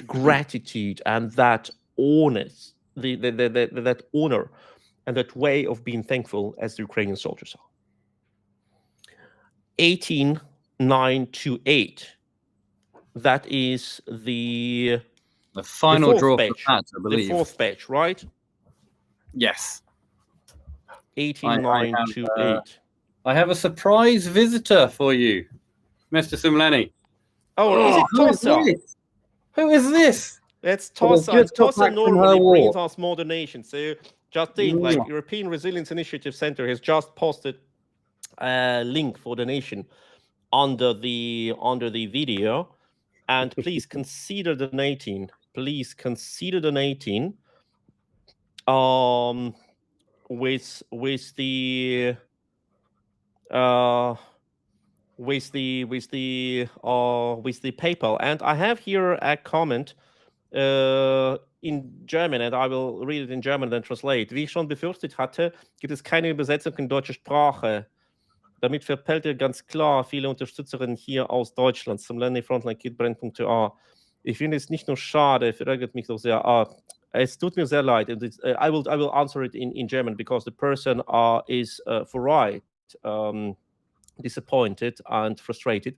gratitude and that honest, that honor and that way of being thankful as the Ukrainian soldiers are. 18928. That is the final draw for that, I believe. The 4th batch, right? Yes. 18928. I have a surprise visitor for you, Mr. Sumlenny. Oh, is it Tossa? Who is this? That's Tossa. Tossa normally brings us more donations. So just think, like European Resilience Initiative Center has just posted a link for donation under the video, and please consider donating. Please consider donating. With the PayPal. And I have here a comment in German, and I will read it in German and then translate. Wie ich schon befürchtet hatte, gibt es keine Übersetzung in deutsche Sprache. Damit verpellt ihr ganz klar viele Unterstützerinnen hier aus Deutschland. Sumlenny, Frontline, gGmbH. Ich finde es nicht nur schade, verärgert mich doch sehr. Es tut mir sehr leid. And I will answer it in German because the person is for right disappointed and frustrated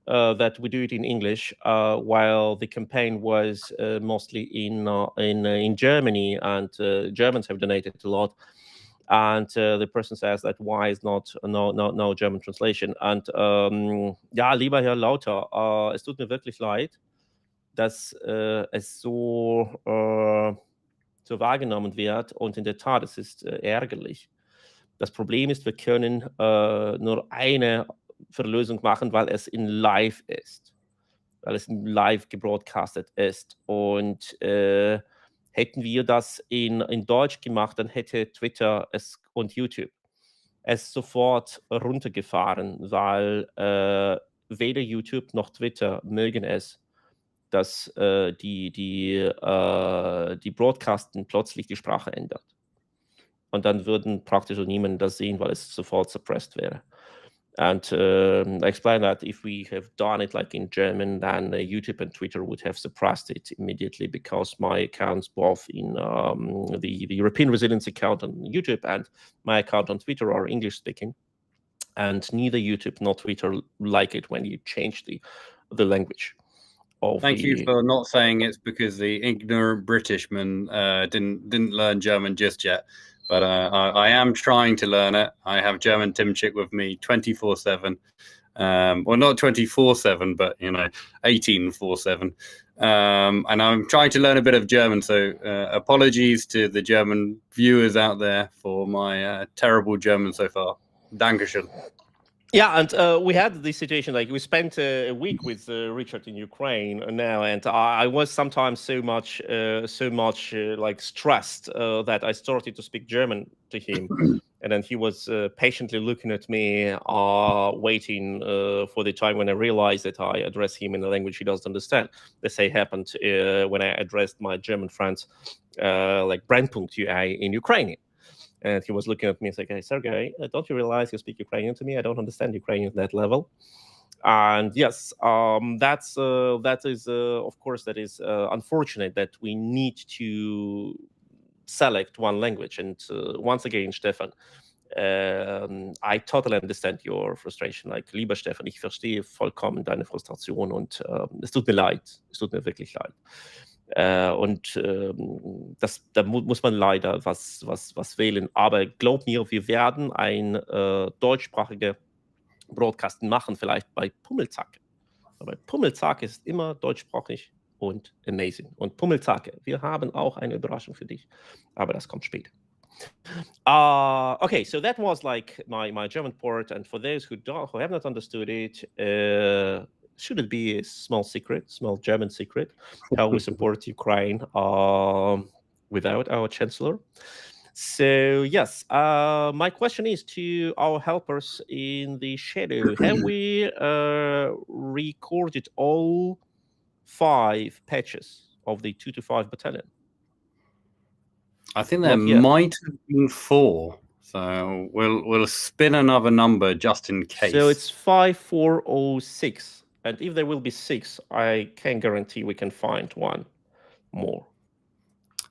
that we do it in English while the campaign was mostly in Germany, and Germans have donated a lot. And the person says that why is no German translation? And ja, lieber Herr Lauter, es tut mir wirklich leid, dass es so wahrgenommen wird. Und in der Tat, es ist ärgerlich. Das Problem ist, wir können nur eine Verlösung machen, weil es in live ist. Weil es live gebroadcastet ist. Und hätten wir das in Deutsch gemacht, dann hätte Twitter und YouTube es sofort runtergefahren, weil weder YouTube noch Twitter mögen es, dass die Broadcasten plötzlich die Sprache ändert. Und dann würden praktisch niemand das sehen, weil es sofort suppressed wäre. And I explained that if we have done it like in German, then YouTube and Twitter would have suppressed it immediately, because my accounts, both in the European Resilience account on YouTube and my account on Twitter, are English speaking. And neither YouTube nor Twitter like it when you change the language. Thank you for not saying it's because the ignorant Britishman didn't learn German just yet. But I am trying to learn it. I have German Timchik with me 24/7. Well, not 24/7, but 18/4/7. And I'm trying to learn a bit of German. So apologies to the German viewers out there for my terrible German so far. Dankeschön. Yeah, and we had this situation, like we spent a week with Richard in Ukraine now, and I was sometimes so much like stressed that I started to speak German to him, and then he was patiently looking at me, waiting for the time when I realized that I address him in a language he doesn't understand. The same happened when I addressed my German friends like Brennpunkt UA in Ukrainian. And he was looking at me and saying, "Hey, Sergej, don't you realize you speak Ukrainian to me? I don't understand Ukrainian at that level." And yes, that is of course, that is unfortunate that we need to select one language. And once again, Stefan, I totally understand your frustration. Like, lieber Stefan, ich verstehe vollkommen deine Frustration, und es tut mir leid. Es tut mir wirklich leid. Und da muss man leider was wählen. Aber glaub mir, wir werden ein deutschsprachige Broadcasten machen, vielleicht bei Pummelzacke. Aber Pummelzacke ist immer deutschsprachig und amazing. Und Pummelzacke, wir haben auch eine Überraschung für dich, aber das kommt später. Okay, so that was like my German part, and for those who have not understood it, should it be a small German secret, how we support Ukraine without our chancellor? So yes, my question is to our helpers in the shadow: have we recorded all 5 patches of the 2 to 5 battalion? I think there might have been 4. So we'll spin another number just in case. So it's 5406. And if there will be 6, I can guarantee we can find one more.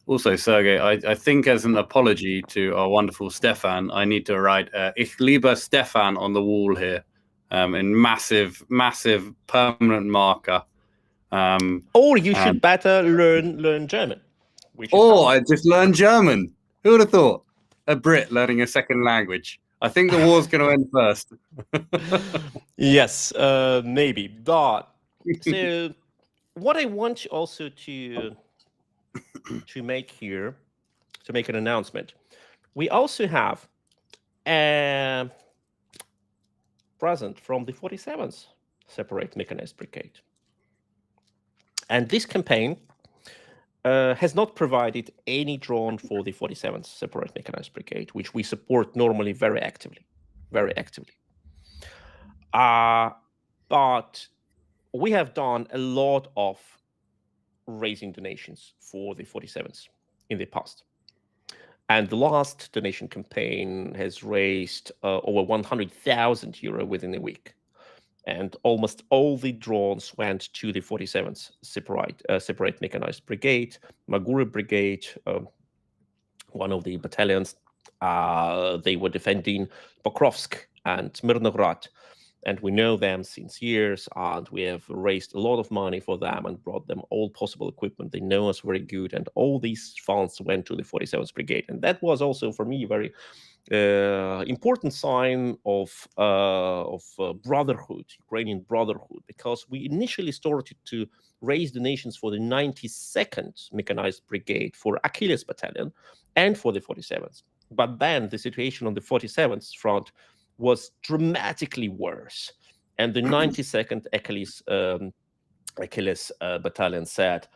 Also, Sergej, I think as an apology to our wonderful Stefan, I need to write Ich liebe Stefan on the wall here in massive permanent marker. Or you should better learn German. I just learned German. Who would have thought? A Brit learning a second language. I think the war's going to end first. Yes, maybe. But so what I want also to make here, to make an announcement, we also have a present from the 47th Separate Mechanized Brigade. And this campaign has not provided any drone for the 47th Separate Mechanized Brigade, which we support normally very actively. But we have done a lot of raising donations for the 47th in the past. And the last donation campaign has raised over 100,000 euro within a week. And almost all the drones went to the 47th separate mechanized brigade, Magura brigade, one of the battalions. They were defending Pokrovsk and Mirnograd, and we know them since years, and we have raised a lot of money for them and brought them all possible equipment. They know us very good, and all these funds went to the 47th brigade. And that was also, for me, very important sign of brotherhood, Ukrainian brotherhood, because we initially started to raise donations for the 92nd Mechanized Brigade, for Achilles Battalion, and for the 47th. But then the situation on the 47th front was dramatically worse, and the 92nd Achilles Battalion said,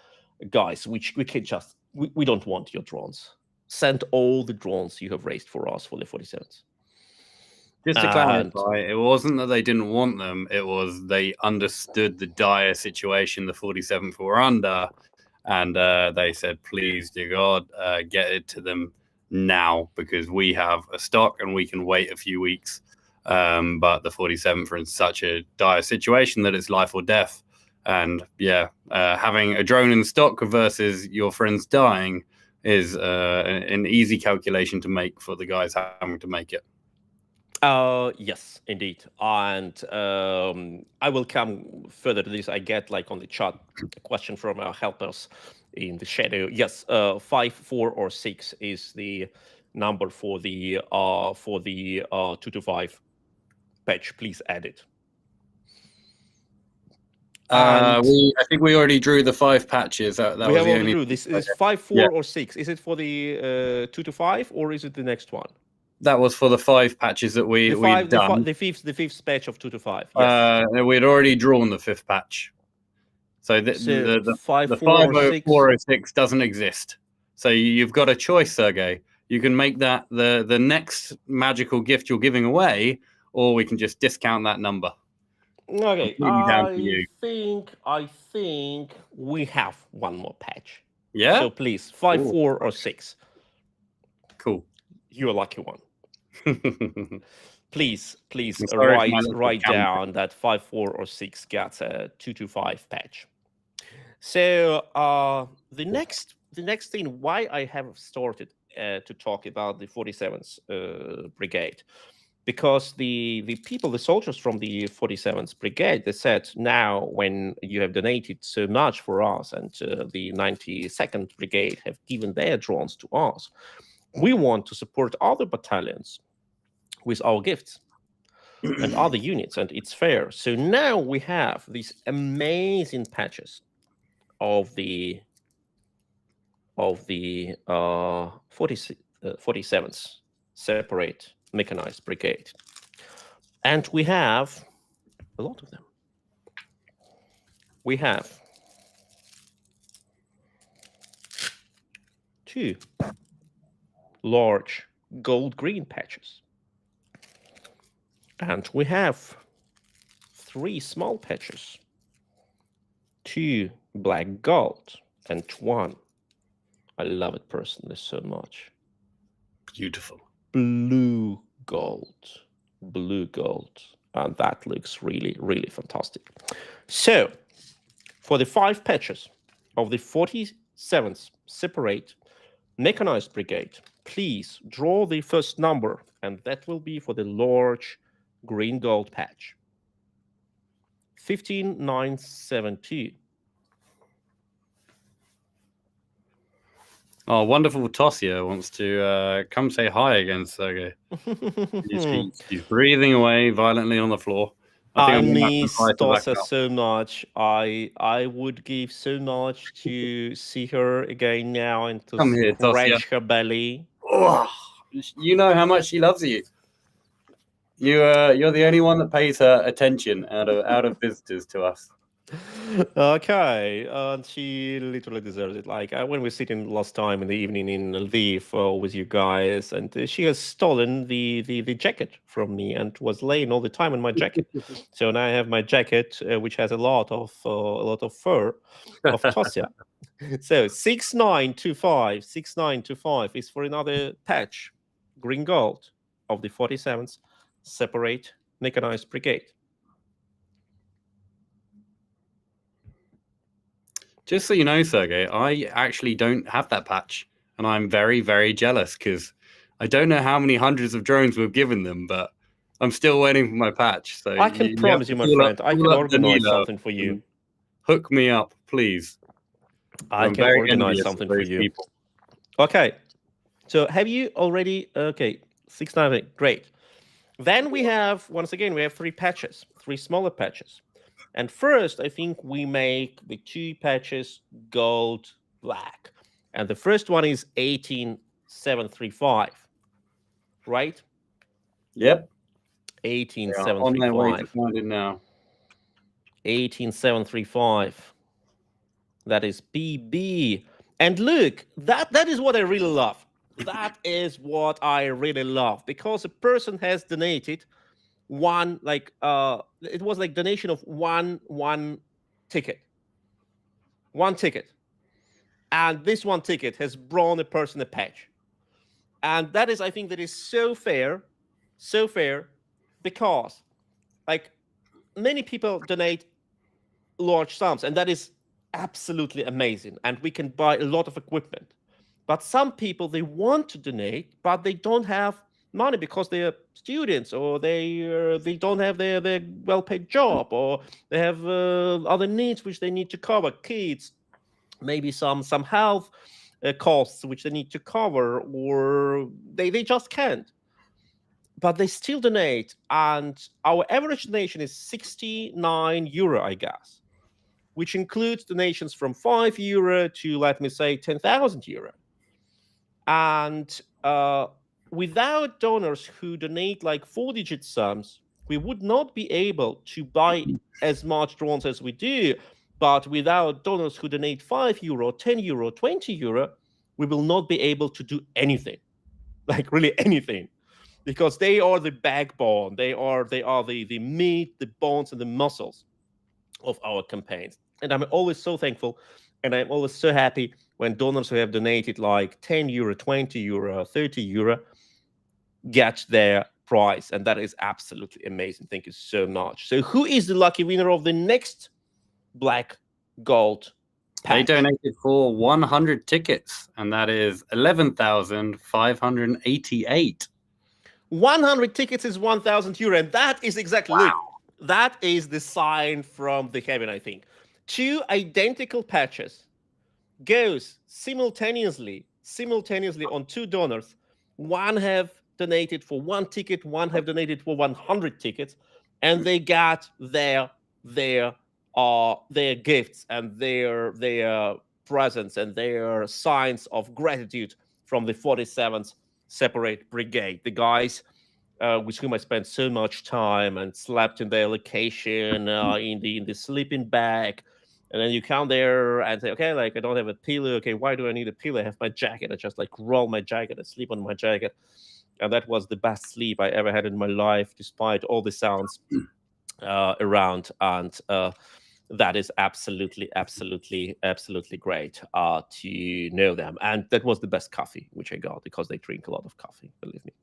"Guys, we can just we don't want your drones. Send all the drones you have raised for us for the 47th." Just to clarify, it wasn't that they didn't want them, it was they understood the dire situation the 47th were under, and they said, please, dear God, get it to them now, because we have a stock and we can wait a few weeks. But the 47th are in such a dire situation that it's life or death. And yeah, having a drone in stock versus your friends dying is an easy calculation to make for the guys having to make it. Yes, indeed. And I will come further to this. I get like on the chat a question from our helpers in the shadow. Yes, 5, 4, or 6 is the number for the 225 patch. Please add it. I think we already drew the 5 patches. That we was have the already only. drew. This is 5, 4, or 6. Is it for the 225 or is it the next one? That was for the 5 patches that we'd done. The fifth patch of 2 to 5. Yes. We'd already drawn the 5th patch, so the 50406 doesn't exist. So you've got a choice, Sergej. You can make that the next magical gift you're giving away, or we can just discount that number. Okay, down to you. I think we have one more patch. Yeah. So please, 5, 4, or 6. Cool. You're a lucky one. please write down that 5, 4, or 6 gets a 225 patch. So the next thing why I have started to talk about the 47th brigade, because the people, the soldiers from the 47th brigade, they said, now when you have donated so much for us and the 92nd brigade have given their drones to us, we want to support other battalions with our gifts and other units, and it's fair. So now we have these amazing patches of the 47th separate mechanized brigade, and we have a lot of them. We have 2 large gold-green patches, and we have 3 small patches, 2 black gold, and 1. I love it personally so much. Beautiful. Blue gold. And that looks really, really fantastic. So, for the 5 patches of the 47th separate mechanized brigade, please draw the first number, and that will be for the large green gold patch. 15972. Oh, wonderful Tosia wants to come say hi again, Sergej. She's breathing away violently on the floor. I miss Tosia so much. I would give so much to see her again now and to scratch her belly. Oh, you know how much she loves you. You're the only one that pays her attention out of visitors to us. Okay, she literally deserves it. Like when we were sitting last time in the evening in Lviv with you guys, and she has stolen the jacket from me and was laying all the time in my jacket. So now I have my jacket, which has a lot of fur of Tosia. So 6925 is for another patch, green gold of the 47th separate mechanized brigade. Just so you know, Sergey, I actually don't have that patch, and I'm very, very jealous because I don't know how many hundreds of drones we've given them, but I'm still waiting for my patch. So I can have promise to you, my call friend, I can up organize Danilo something for you. and hook me up, please. I I'm can very organize envious something of for those you. people. Okay. So have you already? Okay, 698. Great. Then we have, once again, we have 3 patches, 3 smaller patches. And first, I think we make the 2 patches gold black. And the first one is 18735, right? Yep. They are on their way to 18735. find it now. 18735. That is PB. And look, that is what I really love. That is what I really love, because a person has donated one, like it was like donation of one ticket. One ticket. And this one ticket has brought a person a patch. And that is, I think, that is so fair, because like many people donate large sums, and that is absolutely amazing. And we can buy a lot of equipment. But some people, they want to donate, but they don't have money because they're students, or they don't have their well-paid job, or they have other needs which they need to cover, kids, maybe some health costs which they need to cover, or they just can't. But they still donate, and our average donation is 69 euro, I guess, which includes donations from 5 euro to, let me say, 10,000 euro. And without donors who donate like 4-digit sums, we would not be able to buy as much drones as we do. But without donors who donate 5 euro, 10 euro, 20 euro, we will not be able to do anything, like really anything, because they are the backbone. They are the meat, the bones, and the muscles of our campaigns. And I'm always so thankful, and I'm always so happy when donors who have donated like 10 euro, 20 euro, 30 euro get their prize. And that is absolutely amazing. Thank you so much. So who is the lucky winner of the next black gold patch? They donated for 100 tickets, and that is 11,588. 100 tickets is 1,000 euro. And that is exactly, look, that is the sign from the heaven, I think. 2 identical patches goes simultaneously on 2 donors. One have donated for 1 ticket, one have donated for 100 tickets, and they got their gifts and their presents and their signs of gratitude from the 47th Separate Brigade, the guys with whom I spent so much time and slept in their location, in the sleeping bag. And then you come there and say, okay, like I don't have a pillow. Okay, why do I need a pillow? I have my jacket. I just like roll my jacket and sleep on my jacket. And that was the best sleep I ever had in my life, despite all the sounds around. And that is absolutely great to know them. And that was the best coffee which I got, because they drink a lot of coffee, believe me.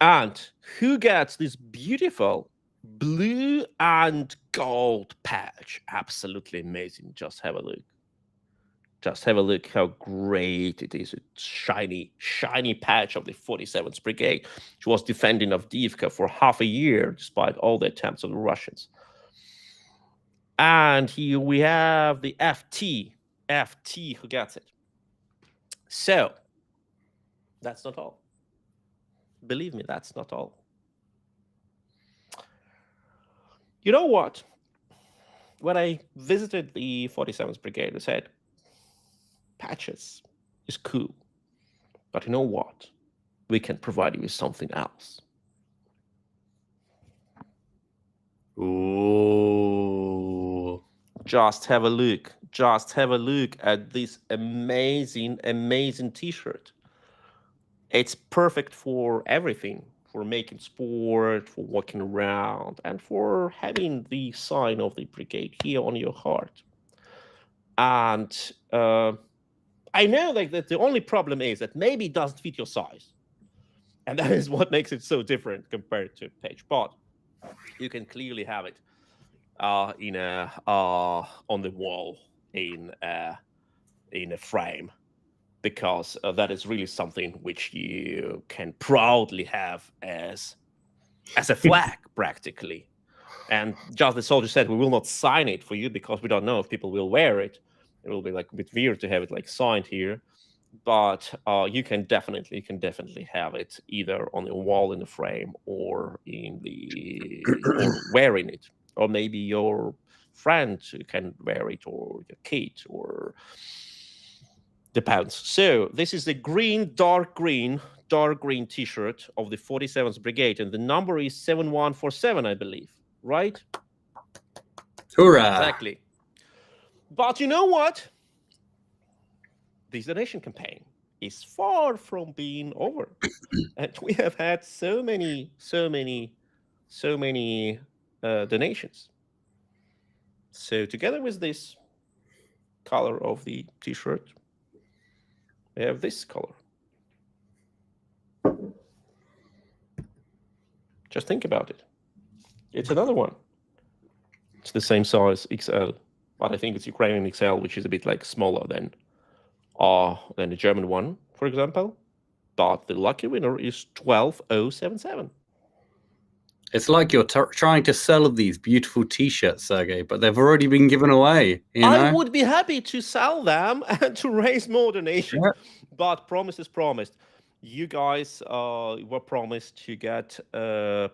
And who gets this beautiful blue and gold patch? Absolutely amazing. Just have a look. Just have a look how great it is. A shiny patch of the 47th Brigade, which was defending Avdiivka for half a year, despite all the attempts of the Russians. And here we have the FT who gets it. So that's not all. Believe me, that's not all. You know what? When I visited the 47th Brigade, I said, patches is cool, but you know what? We can provide you with something else. Ooh. Just have a look. Just have a look at this amazing t-shirt. It's perfect for everything, for making sport, for walking around, and for having the sign of the brigade here on your heart. And I know like that the only problem is that maybe it doesn't fit your size. And that is what makes it so different compared to page. But you can clearly have it on the wall in a frame, because that is really something which you can proudly have as a flag, practically. And just the soldier said, we will not sign it for you because we don't know if people will wear it. It will be like a bit weird to have it like signed here, but you can definitely have it either on the wall in the frame or or wearing it, or maybe your friend can wear it, or your kid, or depends. So this is the dark green T-shirt of the 47th Brigade, and the number is 7147, I believe, right? Hoorah! Exactly. But you know what? This donation campaign is far from being over, and we have had so many donations. So together with this color of the T-shirt, we have this color. Just think about it. It's another one. It's the same size, XL, but I think it's Ukrainian XL, which is a bit like smaller than the German one, for example. But the lucky winner is 12077. It's like you're trying to sell these beautiful T-shirts, Sergej, but they've already been given away. You know? I would be happy to sell them and to raise more donations, but promise is promised. You guys were promised to get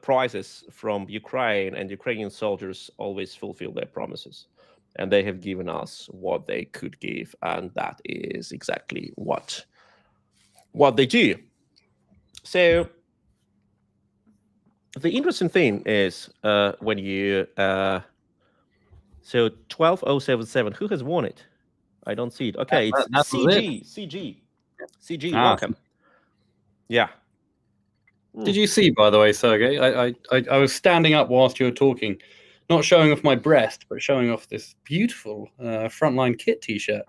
prizes from Ukraine, and Ukrainian soldiers always fulfill their promises. And they have given us what they could give, and that is exactly what they do. So the interesting thing is when you so 12077, who has won it? I don't see it. Okay, it's CG. Welcome. Yeah. Did you see, by the way, Sergej? I was standing up whilst you were talking, not showing off my breast, but showing off this beautiful Frontline kit T-shirt,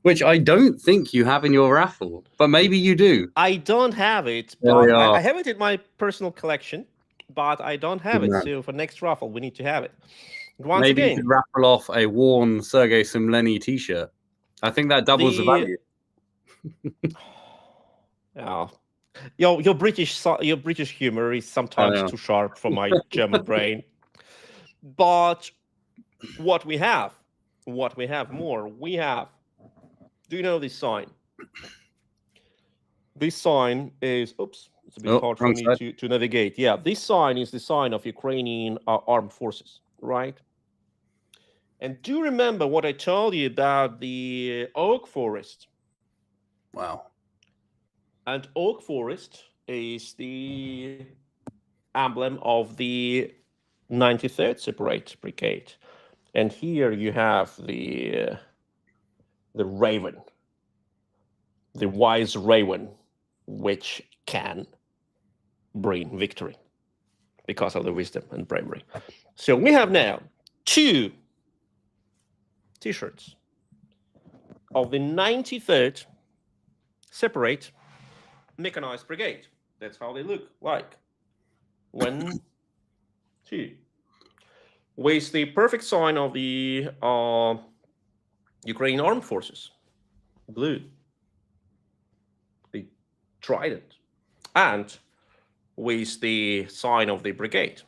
which I don't think you have in your raffle, but maybe you do. I don't have it, but I have it in my personal collection, but I don't have it. So for next raffle, we need to have it. Once maybe again, you could raffle off a worn Sergej Sumlenny T-shirt. I think that doubles the value. Oh. Your British humor is sometimes too sharp for my German brain. But what we have more, do you know this sign? This sign is, oops, it's a bit hard for me to navigate. Yeah, this sign is the sign of Ukrainian armed forces, right? And do you remember what I told you about the oak forest? Wow. And oak forest is the emblem of the 93rd Separate Brigade. And here you have the raven, the wise raven, which can bring victory because of the wisdom and bravery. So we have now 2 T-shirts of the 93rd Separate Mechanized Brigade. That's how they look like. 1, 2. With the perfect sign of the Ukrainian Armed Forces. Blue. The trident. And with the sign of the brigade.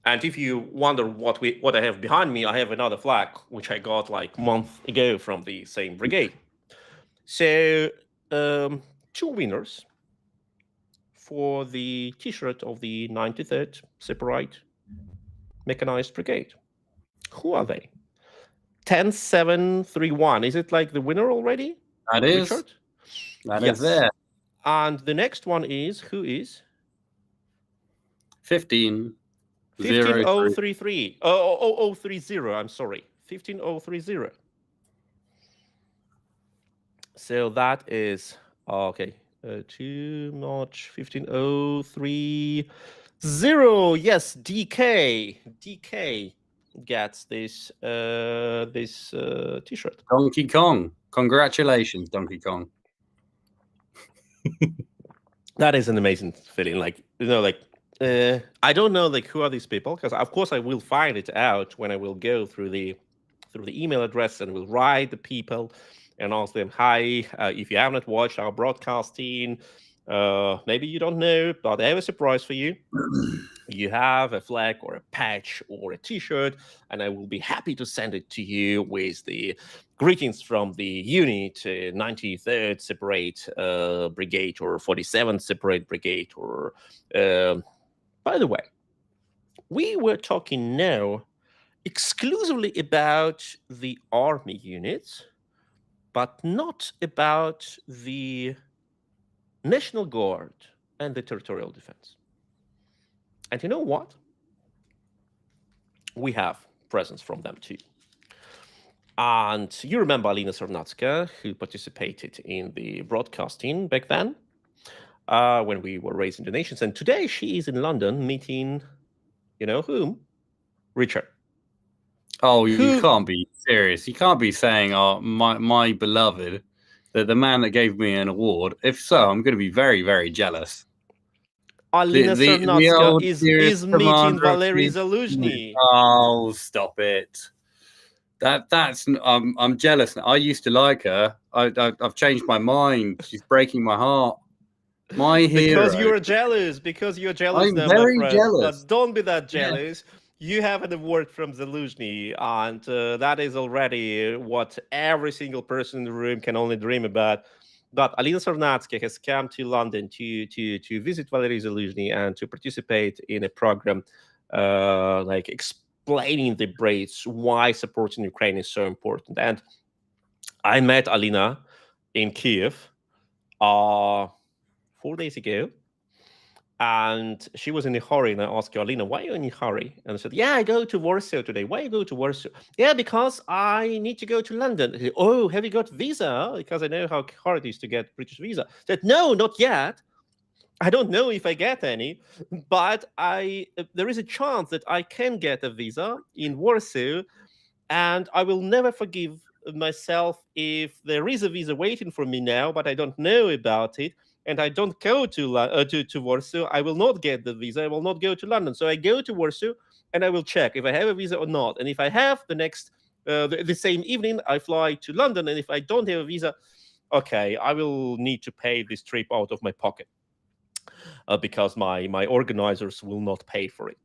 And if you wonder what I have behind me, I have another flag, which I got like a month ago from the same brigade. So 2 winners for the T-shirt of the 93rd Separate Mechanized Brigade. Who are they? 10731. Is it like the winner already? That is. Richard? That is there. And the next one is, who is? 15033. 030. I'm sorry. 15030. So that is okay. Too much. 15030. Yes, DK gets this T-shirt. Donkey Kong. Congratulations, Donkey Kong. That is an amazing feeling. Like, I don't know, like, who are these people? Because of course I will find it out when I will go through the through the email address, and we'll write the people and ask them, hi, if you have not watched our broadcasting, maybe you don't know, but I have a surprise for you. You have a flag or a patch or a t-shirt, and I will be happy to send it to you with the greetings from the unit, 93rd separate brigade or 47th separate brigade. Or by the way, we were talking now exclusively about the army units, but not about the National Guard and the territorial defense. And you know what? We have presence from them too. And you remember Alina Sarnatska, who participated in the broadcasting back then, when we were raising donations. And today she is in London meeting, you know whom? Richard. Oh, you can't be serious. You can't be saying, oh, my beloved, the man that gave me an award. If so, I'm going to be very, very jealous. Alina Sarnatska is meeting Valery Zaluzhny. Oh, stop it. That's I'm jealous. I used to like her. I've changed my mind. She's breaking my heart. My hero. Because you're jealous. Because you're jealous I'm now, very my friend. jealous. But don't be that jealous. Yeah. You have an award from Zaluzhny, and that is already what every single person in the room can only dream about. But Alina Sarnatska has come to London to visit Valery Zaluzhny and to participate in a program like explaining the Brits why supporting Ukraine is so important. And I met Alina in Kiev 4 days ago. And she was in a hurry, and I asked her, Alina, why are you in a hurry? And I said, yeah, I go to Warsaw today. Why you go to Warsaw? Yeah, because I need to go to London. I said, oh, have you got visa? Because I know how hard it is to get British visa. I said, no, not yet. I don't know if I get any, but there is a chance that I can get a visa in Warsaw, and I will never forgive myself if there is a visa waiting for me now, but I don't know about it. And I don't go to Warsaw, I will not get the visa. I will not go to London. So I go to Warsaw and I will check if I have a visa or not. And if I have, the same evening, I fly to London. And if I don't have a visa, okay, I will need to pay this trip out of my pocket because my organizers will not pay for it.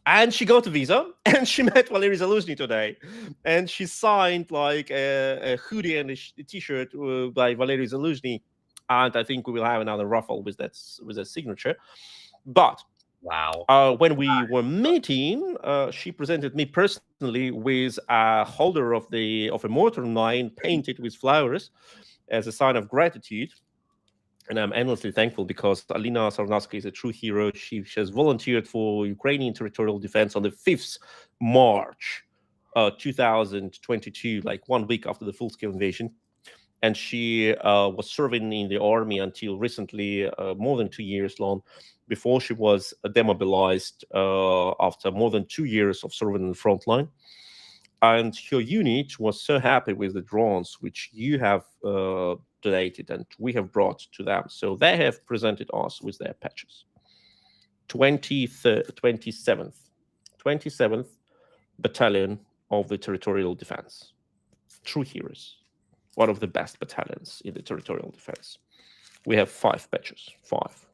And she got a visa, and she met Valery Zaluzhny today, and she signed like a hoodie and a t-shirt by Valery Zaluzhny. And I think we will have another raffle with that signature. But wow, when we were meeting, she presented me personally with a holder of a mortar mine painted with flowers as a sign of gratitude. And I'm endlessly thankful because Alina Sarnatska is a true hero. She has volunteered for Ukrainian territorial defense on the 5th March 2022, like 1 week after the full-scale invasion. And she was serving in the army until recently, more than 2 years long, before she was demobilized after more than 2 years of serving in the front line. And her unit was so happy with the drones, which you have donated and we have brought to them. So they have presented us with their patches. 27th Battalion of the Territorial Defense. True heroes. One of the best battalions in the territorial defense. We have 5 patches. 5.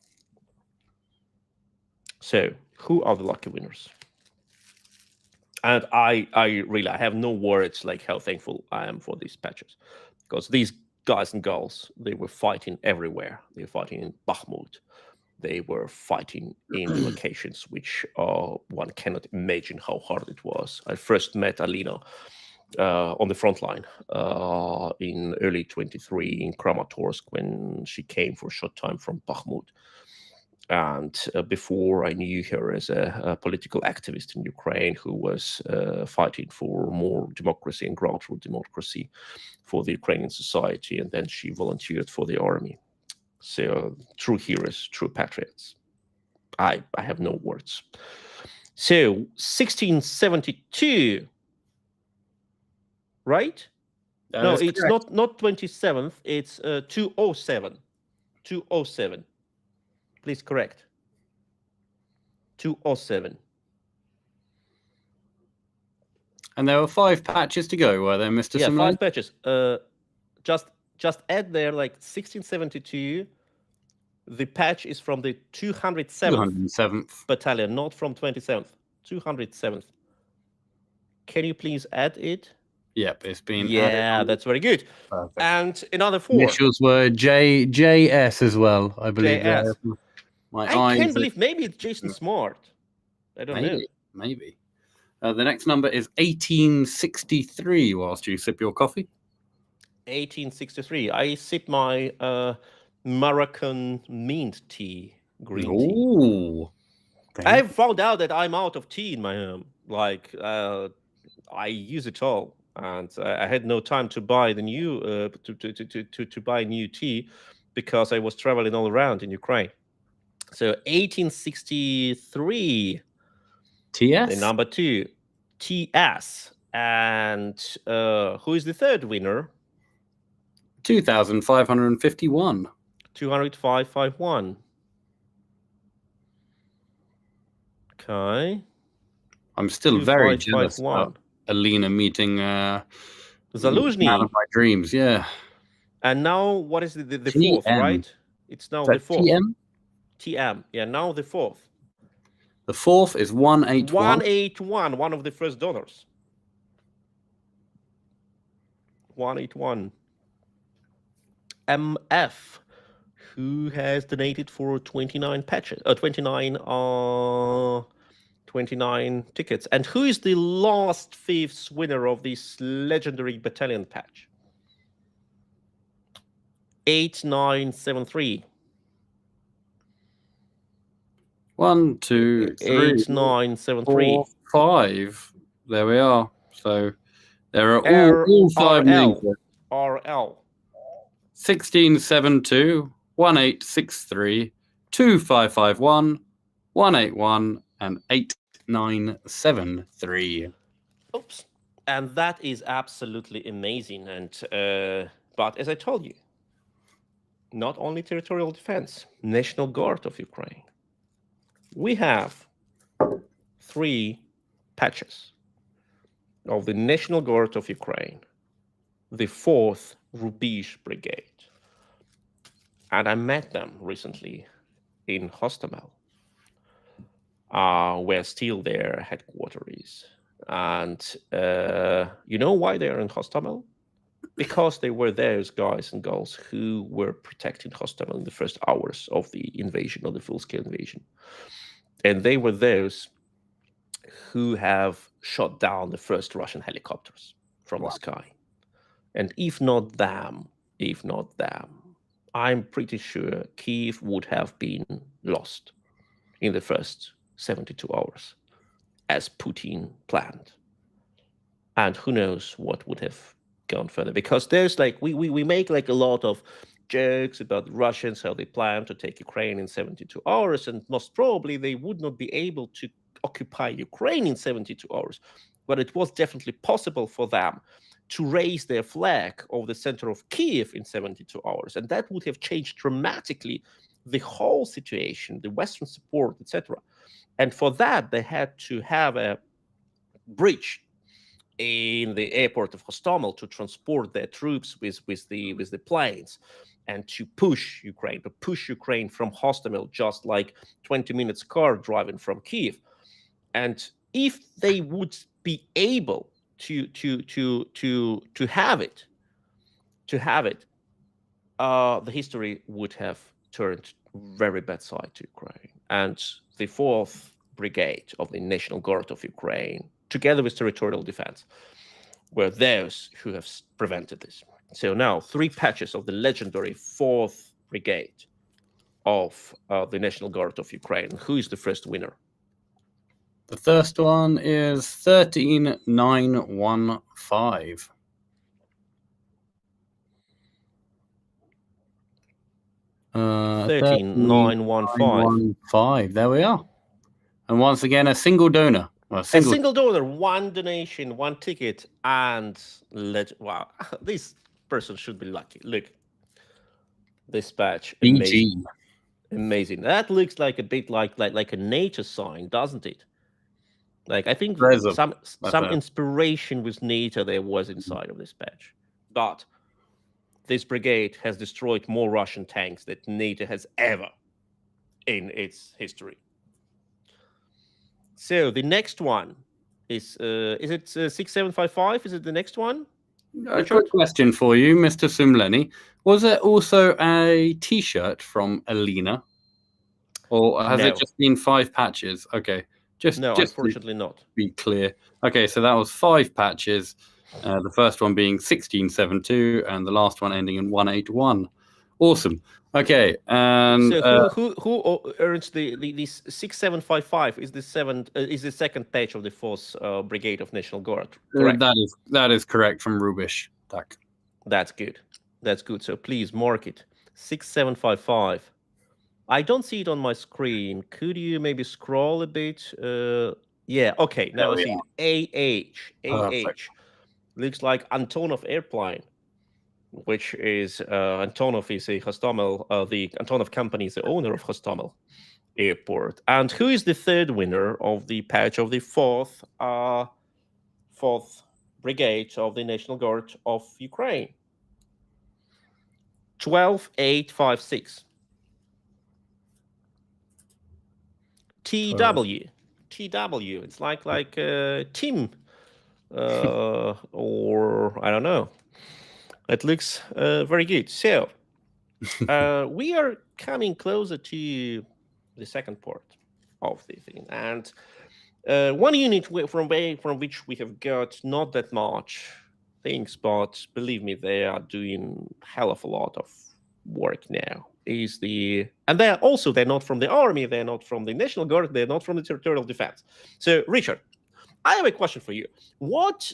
So, who are the lucky winners? And I have no words like how thankful I am for these patches, because these guys and girls, they were fighting everywhere. They were fighting in Bakhmut. They were fighting in locations which one cannot imagine how hard it was. I first met Alina on the front line in early 23 in Kramatorsk when she came for a short time from Bakhmut. And before, I knew her as a political activist in Ukraine who was fighting for more democracy and grassroots democracy for the Ukrainian society. And then she volunteered for the army. So true heroes, true patriots. I have no words. So 1672, right? No, it's correct. not 27th. It's 207. 207. Please correct. 207. And there were 5 patches to go, were there, Mr. Yeah, Sumlenny? 5 patches. Just add there like 1672. The patch is from the 207th 207th. battalion, not from 27th. 207th. Can you please add it? Yep, it's been added. Yeah, that's very good. Perfect. And another 4. Initials were JS as well, I believe. JS. I can't believe maybe it's Jason Smart. I don't know. Maybe. The next number is 1863 whilst you sip your coffee. 1863. I sip my Moroccan mint tea, green tea. Ooh. I found out that I'm out of tea in my home. Like, I use it all, and I had no time to buy the new to buy new tea because I was traveling all around in Ukraine. So 1863. TS. The number 2, TS, and who is the third winner? 2551. 20551. Okay. I'm still very jealous about Alina meeting Zaluzhny. Man of my dreams, yeah. And now what is the fourth, right? It's now the fourth. TM? TM. Yeah, now the fourth. The fourth is 181. 181, one of the first donors. 181. MF, who has donated for 29 patches, 29 tickets. And who is the last fifth winner of this legendary battalion patch? 8973. 1, 2, 3, 8973. 4, 5. There we are. So there are all 5 names. RL. 1672, 1863, 2551, 181, and 8973. Oops. And that is absolutely amazing. And but as I told you, not only territorial defense, National Guard of Ukraine. We have 3 patches of the National Guard of Ukraine, the 4th Rubizh Brigade. And I met them recently in Hostomel, where still their headquarters is. And you know why they're in Hostomel? Because they were those guys and girls who were protecting Hostomel in the first hours of the invasion, of the full-scale invasion. And they were those who have shot down the first Russian helicopters from the sky. And if not them, I'm pretty sure Kyiv would have been lost in the first 72 hours, as Putin planned. And who knows what would have gone further, because there's like, we make like a lot of jokes about the Russians, how they plan to take Ukraine in 72 hours, and most probably they would not be able to occupy Ukraine in 72 hours, but it was definitely possible for them to raise their flag over the center of Kyiv in 72 hours, and that would have changed dramatically the whole situation, the Western support, etc. And for that, they had to have a bridge in the airport of Hostomel to transport their troops with the planes, and to push Ukraine from Hostomel, just like 20 minutes car driving from Kyiv. And if they would be able to have it, the history would have turned very bad side to Ukraine. And the 4th Brigade of the National Guard of Ukraine, together with territorial defense, were those who have prevented this. So now 3 patches of the legendary 4th Brigade of the National Guard of Ukraine. Who is the first winner? The first one is 13915. Uh, 13915. There we are. And once again, a single donor. A single donor, 1 donation, 1 ticket, and wow, this person should be lucky. Look, this patch, amazing. Amazing. That looks like a bit like a nature sign, doesn't it? Like, I think Rezov. some inspiration with NATO there was inside of this patch. But this brigade has destroyed more Russian tanks than NATO has ever in its history. So the next one is it 6755? Is it the next one? A quick question for you, Mr. Sumlenny. Was there also a T-shirt from Alina? Or has it just been 5 patches? Okay. Just unfortunately not. Be clear. Okay, so that was 5 patches. The first one being 1672 and the last one ending in 181. Awesome. Okay, and so who earns the 6755 is the second page of the 4th Brigade of National Guard. Correct. That is correct from Rubish. That's good. That's good. So please mark it. 6755. I don't see it on my screen. Could you maybe scroll a bit? Yeah. Okay. Now I see it. AH. Looks like Antonov airplane, which is Antonov is a Hostomel. The Antonov company is the owner of Hostomel Airport. And who is the third winner of the patch of the 4th Brigade of the National Guard of Ukraine? 12856. TW. It's like Tim, or I don't know. It looks very good. So we are coming closer to the second part of the thing, and one unit from which we have got not that much things, but believe me, they are doing hell of a lot of work now. And they're not from the army, they're not from the National Guard, they're not from the territorial defense. So, Richard, I have a question for you. What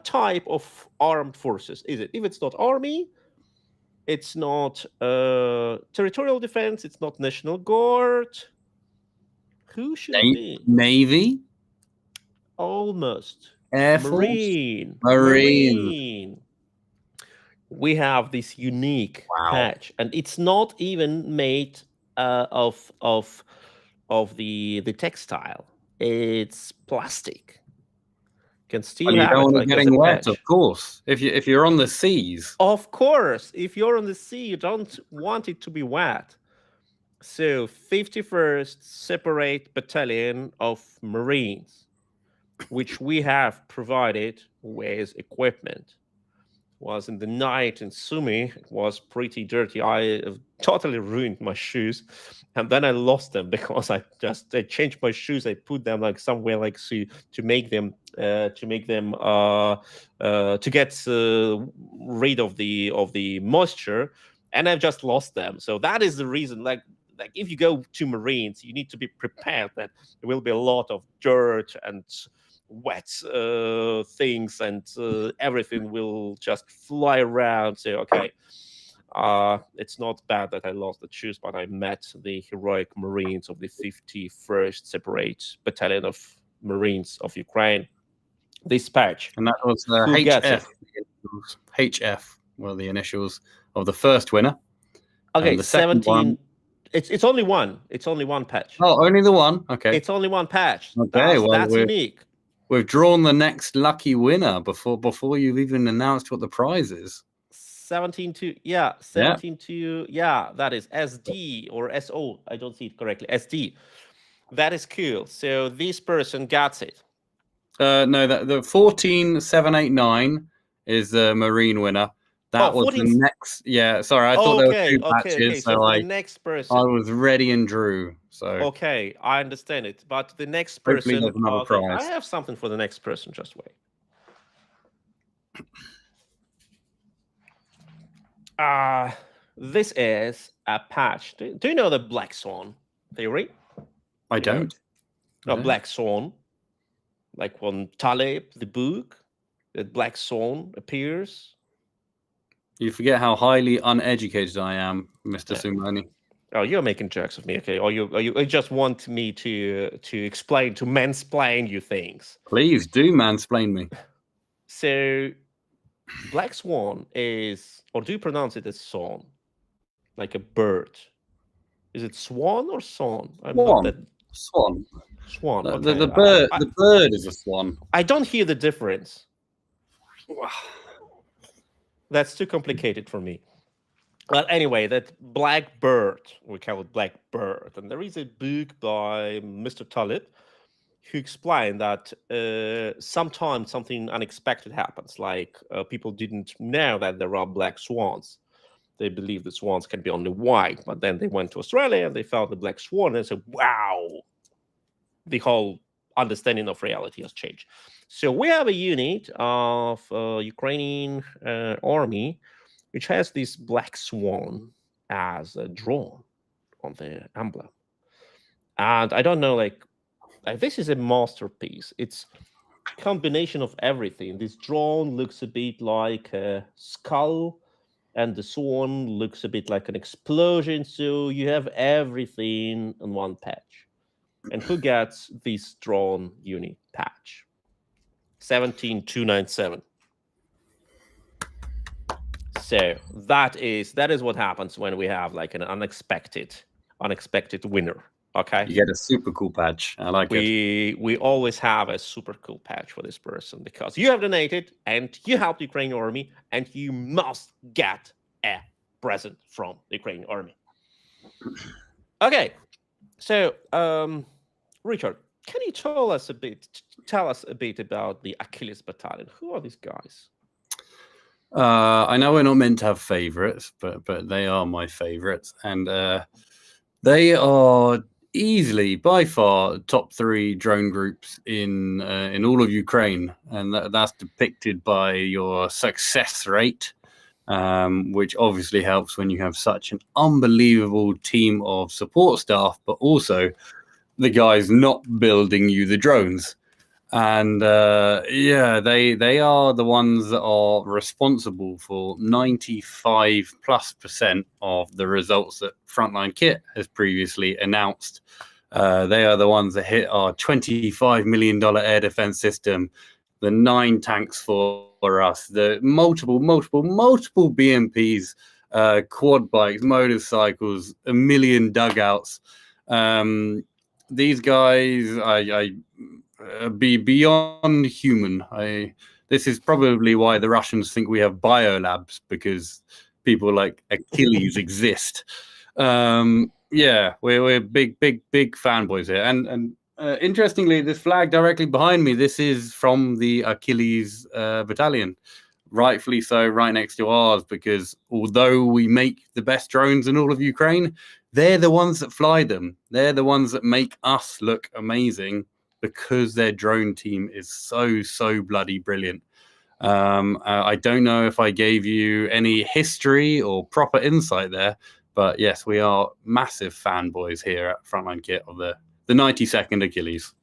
type of armed forces is it? If it's not army, it's not territorial defense, it's not National Guard. Who should it be? Navy? Almost. Air Force? Marine. We have this unique patch, and it's not even made of the textile. It's plastic. Can still have don't it want like getting wet, patch. Of course. If you're on the seas, of course. If you're on the sea, you don't want it to be wet. So 51st Separate Battalion of Marines, which we have provided with equipment. Was in the night in Sumy. It was pretty dirty. I totally ruined my shoes, and then I lost them because I changed my shoes. I put them like somewhere like to make them to get rid of the moisture, and I've just lost them. So that is the reason. Like if you go to Marines, you need to be prepared that there will be a lot of dirt and wet things, and everything will just fly around. So okay, it's not bad that I lost the shoes, but I met the heroic Marines of the 51st Separate Battalion of Marines of Ukraine. This patch, and that was HF. HF were the initials of the first winner. Okay, the 17. It's only one. It's only one patch. Oh, only the one. Okay, it's only one patch. Okay, that's unique. We've drawn the next lucky winner before you've even announced what the prize is. 17-2, yeah, 17-2, yeah, that is SD or SO. I don't see it correctly. SD. That is cool. So this person gets it. No, the 14789 is the Marine winner. That was 14... the next. Yeah, sorry, I thought there were 2 patches. Okay. So for the next person, I was ready and drew. So okay, I understand it. But the next person, prize. I have something for the next person. Just wait. This is a patch. Do you know the Black Swan theory? I don't. No, Black Swan. Like when Taleb, the book, the Black Swan appears. You forget how highly uneducated I am, Mr. Sumlenny. Oh, you're making jokes of me, okay? Or you just want me to explain, to mansplain you things. Please do mansplain me. So, Black Swan is, or do you pronounce it as swan? Like a bird? Is it swan or swan? Swan. Swan. The, Okay. the bird, the bird is a swan. I don't hear the difference. That's too complicated for me. But anyway, that black bird, we call it black bird. And there is a book by Mr. Talib who explained that sometimes something unexpected happens, like people didn't know that there are black swans. They believe the swans can be only white, but then they went to Australia and they found the black swan and said, wow, the whole understanding of reality has changed. So we have a unit of Ukrainian army which has this black swan as a drawn on the emblem. And I don't know, like this is a masterpiece. It's a combination of everything. This drawn looks a bit like a skull, and the swan looks a bit like an explosion. So you have everything on one patch. And who gets this drawn unit patch? 17297. So that is what happens when we have like an unexpected winner. Okay, you get a super cool patch. I like it. We always have a super cool patch for this person because you have donated and you helped the Ukrainian army, and you must get a present from the Ukrainian army. Okay, so Richard, can you tell us a bit about the Achilles Battalion? Who are these guys? I know we're not meant to have favorites, but they are my favorites, and they are easily by far top 3 drone groups in all of Ukraine, and that's depicted by your success rate, which obviously helps when you have such an unbelievable team of support staff, but also the guys not building you the drones. And yeah, they are the ones that are responsible for 95+% of the results that Frontline Kit has previously announced. They are the ones that hit our $25 million air defense system, the 9 tanks for us, the multiple BMPs, quad bikes, motorcycles, 1 million dugouts. These guys, I be beyond human. This is probably why the Russians think we have biolabs, because people like Achilles exist. Yeah, we're big fanboys here. And interestingly, this flag directly behind me, this is from the Achilles battalion. Rightfully so, right next to ours, because although we make the best drones in all of Ukraine, they're the ones that fly them. They're the ones that make us look amazing, because their drone team is so bloody brilliant. I don't know if I gave you any history or proper insight there, but yes, we are massive fanboys here at Frontline Kit of the 92nd Achilles.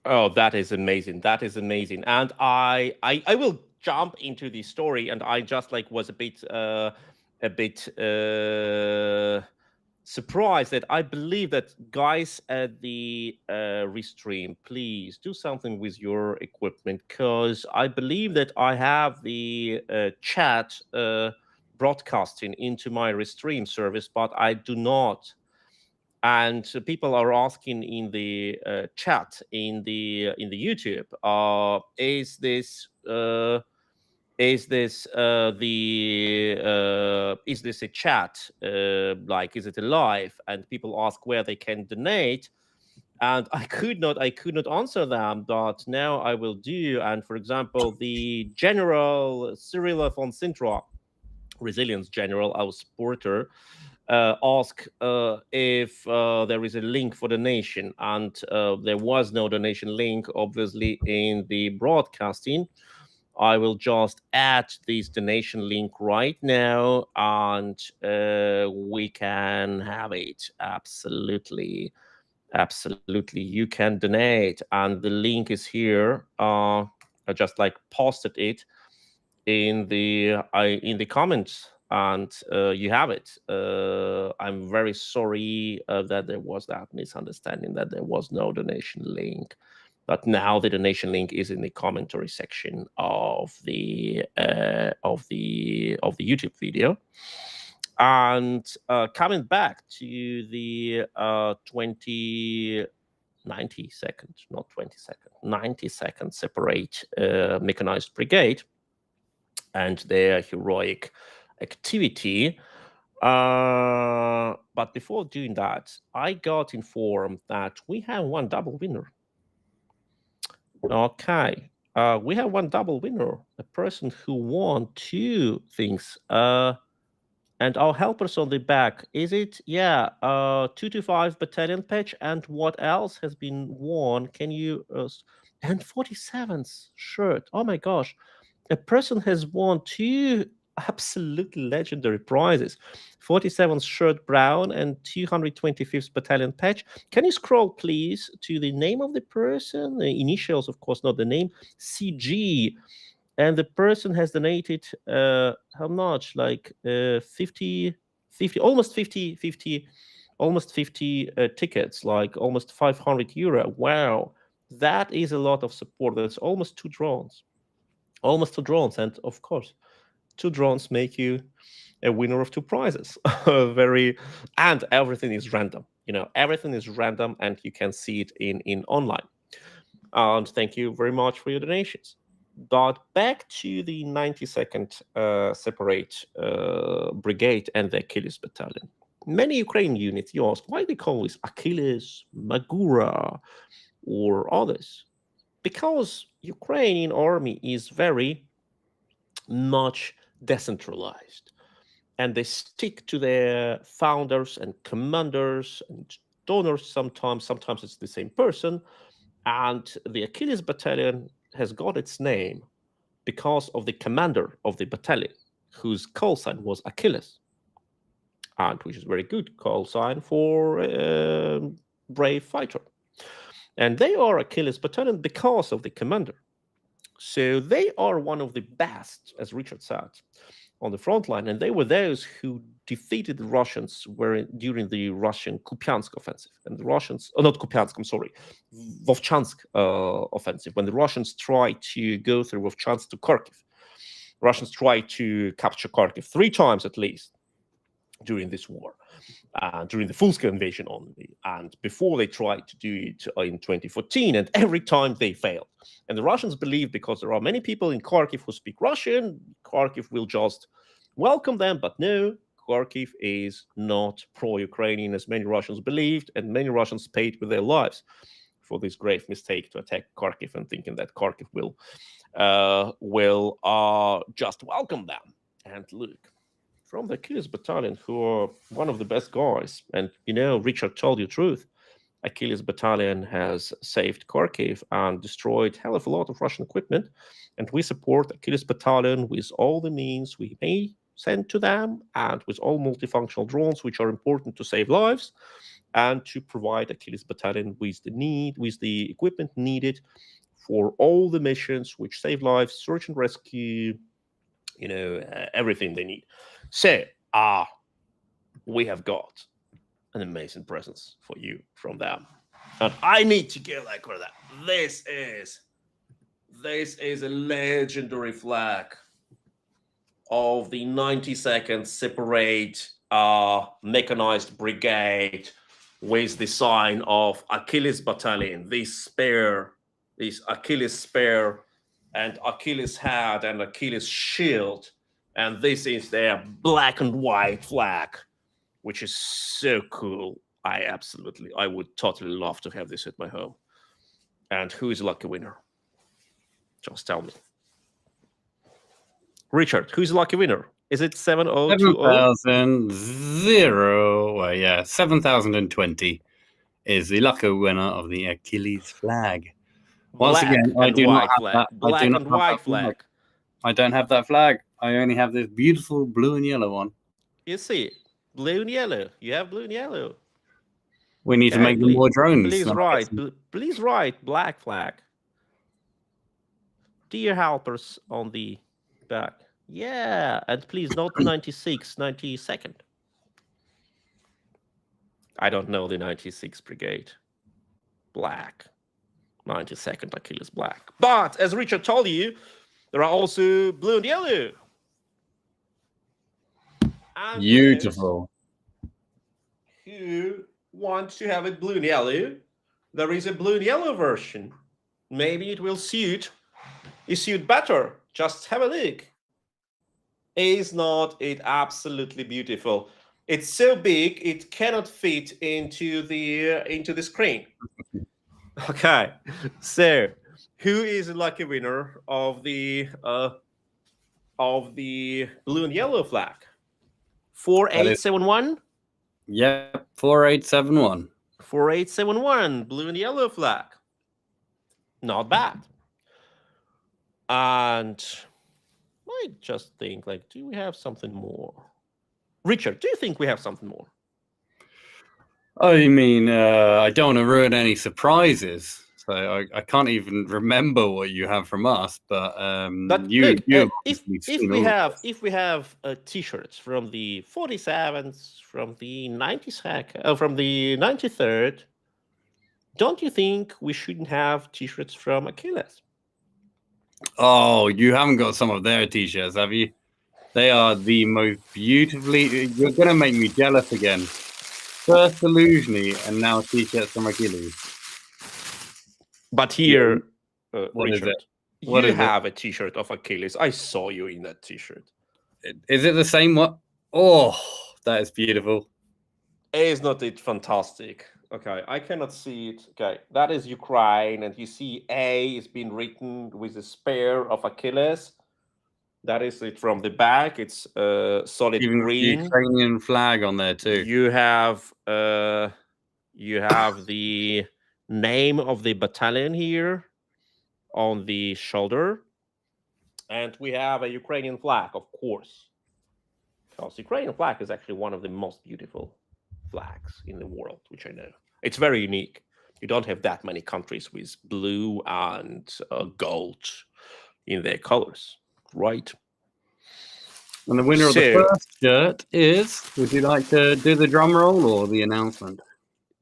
Oh, that is amazing. That is amazing. And I will jump into the story, and I just like was a bit surprised that I believe that guys at the restream, please do something with your equipment, because I believe that I have the chat broadcasting into my restream service, but I do not. And people are asking in the chat in the YouTube, is this a chat? Like, is it a live? And people ask where they can donate, and I could not answer them, but now I will do. And for example, the General Cyril von Sintra, Resilience General, our supporter, ask if there is a link for donation, and there was no donation link, obviously, in the broadcasting. I will just add this donation link right now, and we can have it. Absolutely. You can donate, and the link is here. I just like posted it in the comments, and you have it. I'm very sorry that there was that misunderstanding, that there was no donation link. But now the donation link is in the commentary section of the YouTube video. And coming back to the 20 90-second, not 20-second, 90-second separate mechanized brigade and their heroic activity. But before doing that, I got informed that we have one double winner. Okay, we have one double winner, a person who won 2 things. And our helpers on the back, is it? Yeah, 225 battalion patch. And what else has been won? Can you? And 47th shirt. Oh my gosh, a person has won 2 absolutely legendary prizes: 47th shirt brown and 225th battalion patch. Can you scroll please to the name of the person? The initials, of course, not the name. CG. And the person has donated how much? Like 50, almost 50 tickets, like almost 500 euro. Wow, that is a lot of support. That's almost 2 drones, and of course 2 drones make you a winner of 2 prizes. And everything is random, everything is random, and you can see it in online. And thank you very much for your donations. But back to the 92nd separate brigade and the Achilles battalion. Many Ukrainian units, you ask, why they call this Achilles, Magura, or others? Because Ukrainian army is very much decentralized, and they stick to their founders and commanders and donors sometimes. Sometimes it's the same person. And the Achilles battalion has got its name because of the commander of the battalion, whose call sign was Achilles, and which is a very good call sign for a brave fighter. And they are Achilles battalion because of the commander. So they are one of the best, as Richard said, on the front line, and they were those who defeated the Russians during the Russian Kupiansk offensive. And the Russians, not Kupiansk, I'm sorry, Vovchansk offensive, when the Russians tried to go through Vovchansk to Kharkiv. Russians tried to capture Kharkiv 3 times at least during this war, during the full-scale invasion only, and before they tried to do it in 2014, and every time they failed. And the Russians believe, because there are many people in Kharkiv who speak Russian, Kharkiv will just welcome them. But no, Kharkiv is not pro-Ukrainian, as many Russians believed, and many Russians paid with their lives for this grave mistake to attack Kharkiv and thinking that Kharkiv will just welcome them. And look, from the Achilles battalion, who are one of the best guys, and Richard told you the truth. Achilles battalion has saved Kharkiv and destroyed hell of a lot of Russian equipment, and we support Achilles battalion with all the means we may send to them, and with all multifunctional drones, which are important to save lives and to provide Achilles battalion with the equipment needed for all the missions which save lives, search and rescue, everything they need. So we have got an amazing presence for you from them, and I need to go like that. This is a legendary flag of the 92nd separate mechanized brigade with the sign of Achilles battalion. This Achilles spear and Achilles head and Achilles shield, and this is their black and white flag, which is so cool. I would totally love to have this at my home. And who is the lucky winner? Just tell me. Richard, who's the lucky winner? Is it 7020? 7,020 is the lucky winner of the Achilles flag. Once again, I do not have that. Black and white flag. I don't have that flag. I only have this beautiful blue and yellow one. You see, blue and yellow. You have blue and yellow. We need to make more drones. Please write black flag. Dear helpers on the back. Yeah, and please not 96, 92nd. I don't know the 96th Brigade. Black. 92nd Achilles black. But as Richard told you, there are also blue and yellow. And beautiful. Who wants to have it blue and yellow there is a blue and yellow version. Maybe it will suit better. Just have a look. Is not it absolutely beautiful? It's so big it cannot fit into the screen. Okay, so who is the lucky winner of the blue and yellow flag? 4871. Yep, 4871. 4871, blue and yellow flag. Not bad. And I just think, like, do we have something more? Richard, do you think we have something more? I mean, I don't want to ruin any surprises, so I can't even remember what you have from us. But if we have T-shirts from the 47th, from the 92nd, from the 93rd, don't you think we shouldn't have T-shirts from Achilles? Oh, you haven't got some of their T-shirts, have you? They are the most beautifully. You're gonna make me jealous again. First Illusiony, and now T-shirts from Achilles. But here, what Richard, is it? What you is have a T-shirt of Achilles. I saw you in that T-shirt. Is it the same one? Oh, that is beautiful. Is not it fantastic? Okay, I cannot see it. Okay, that is Ukraine, and you see A is being written with a spear of Achilles. That is it from the back. It's solid Even green. the Ukrainian flag on there too. You have the name of the battalion here on the shoulder, and we have a Ukrainian flag, of course, because the Ukrainian flag is actually one of the most beautiful flags in the world, which I know. It's very unique. You don't have that many countries with blue and gold in their colors, right? And the winner of the first shirt is, would you like to do the drum roll or the announcement?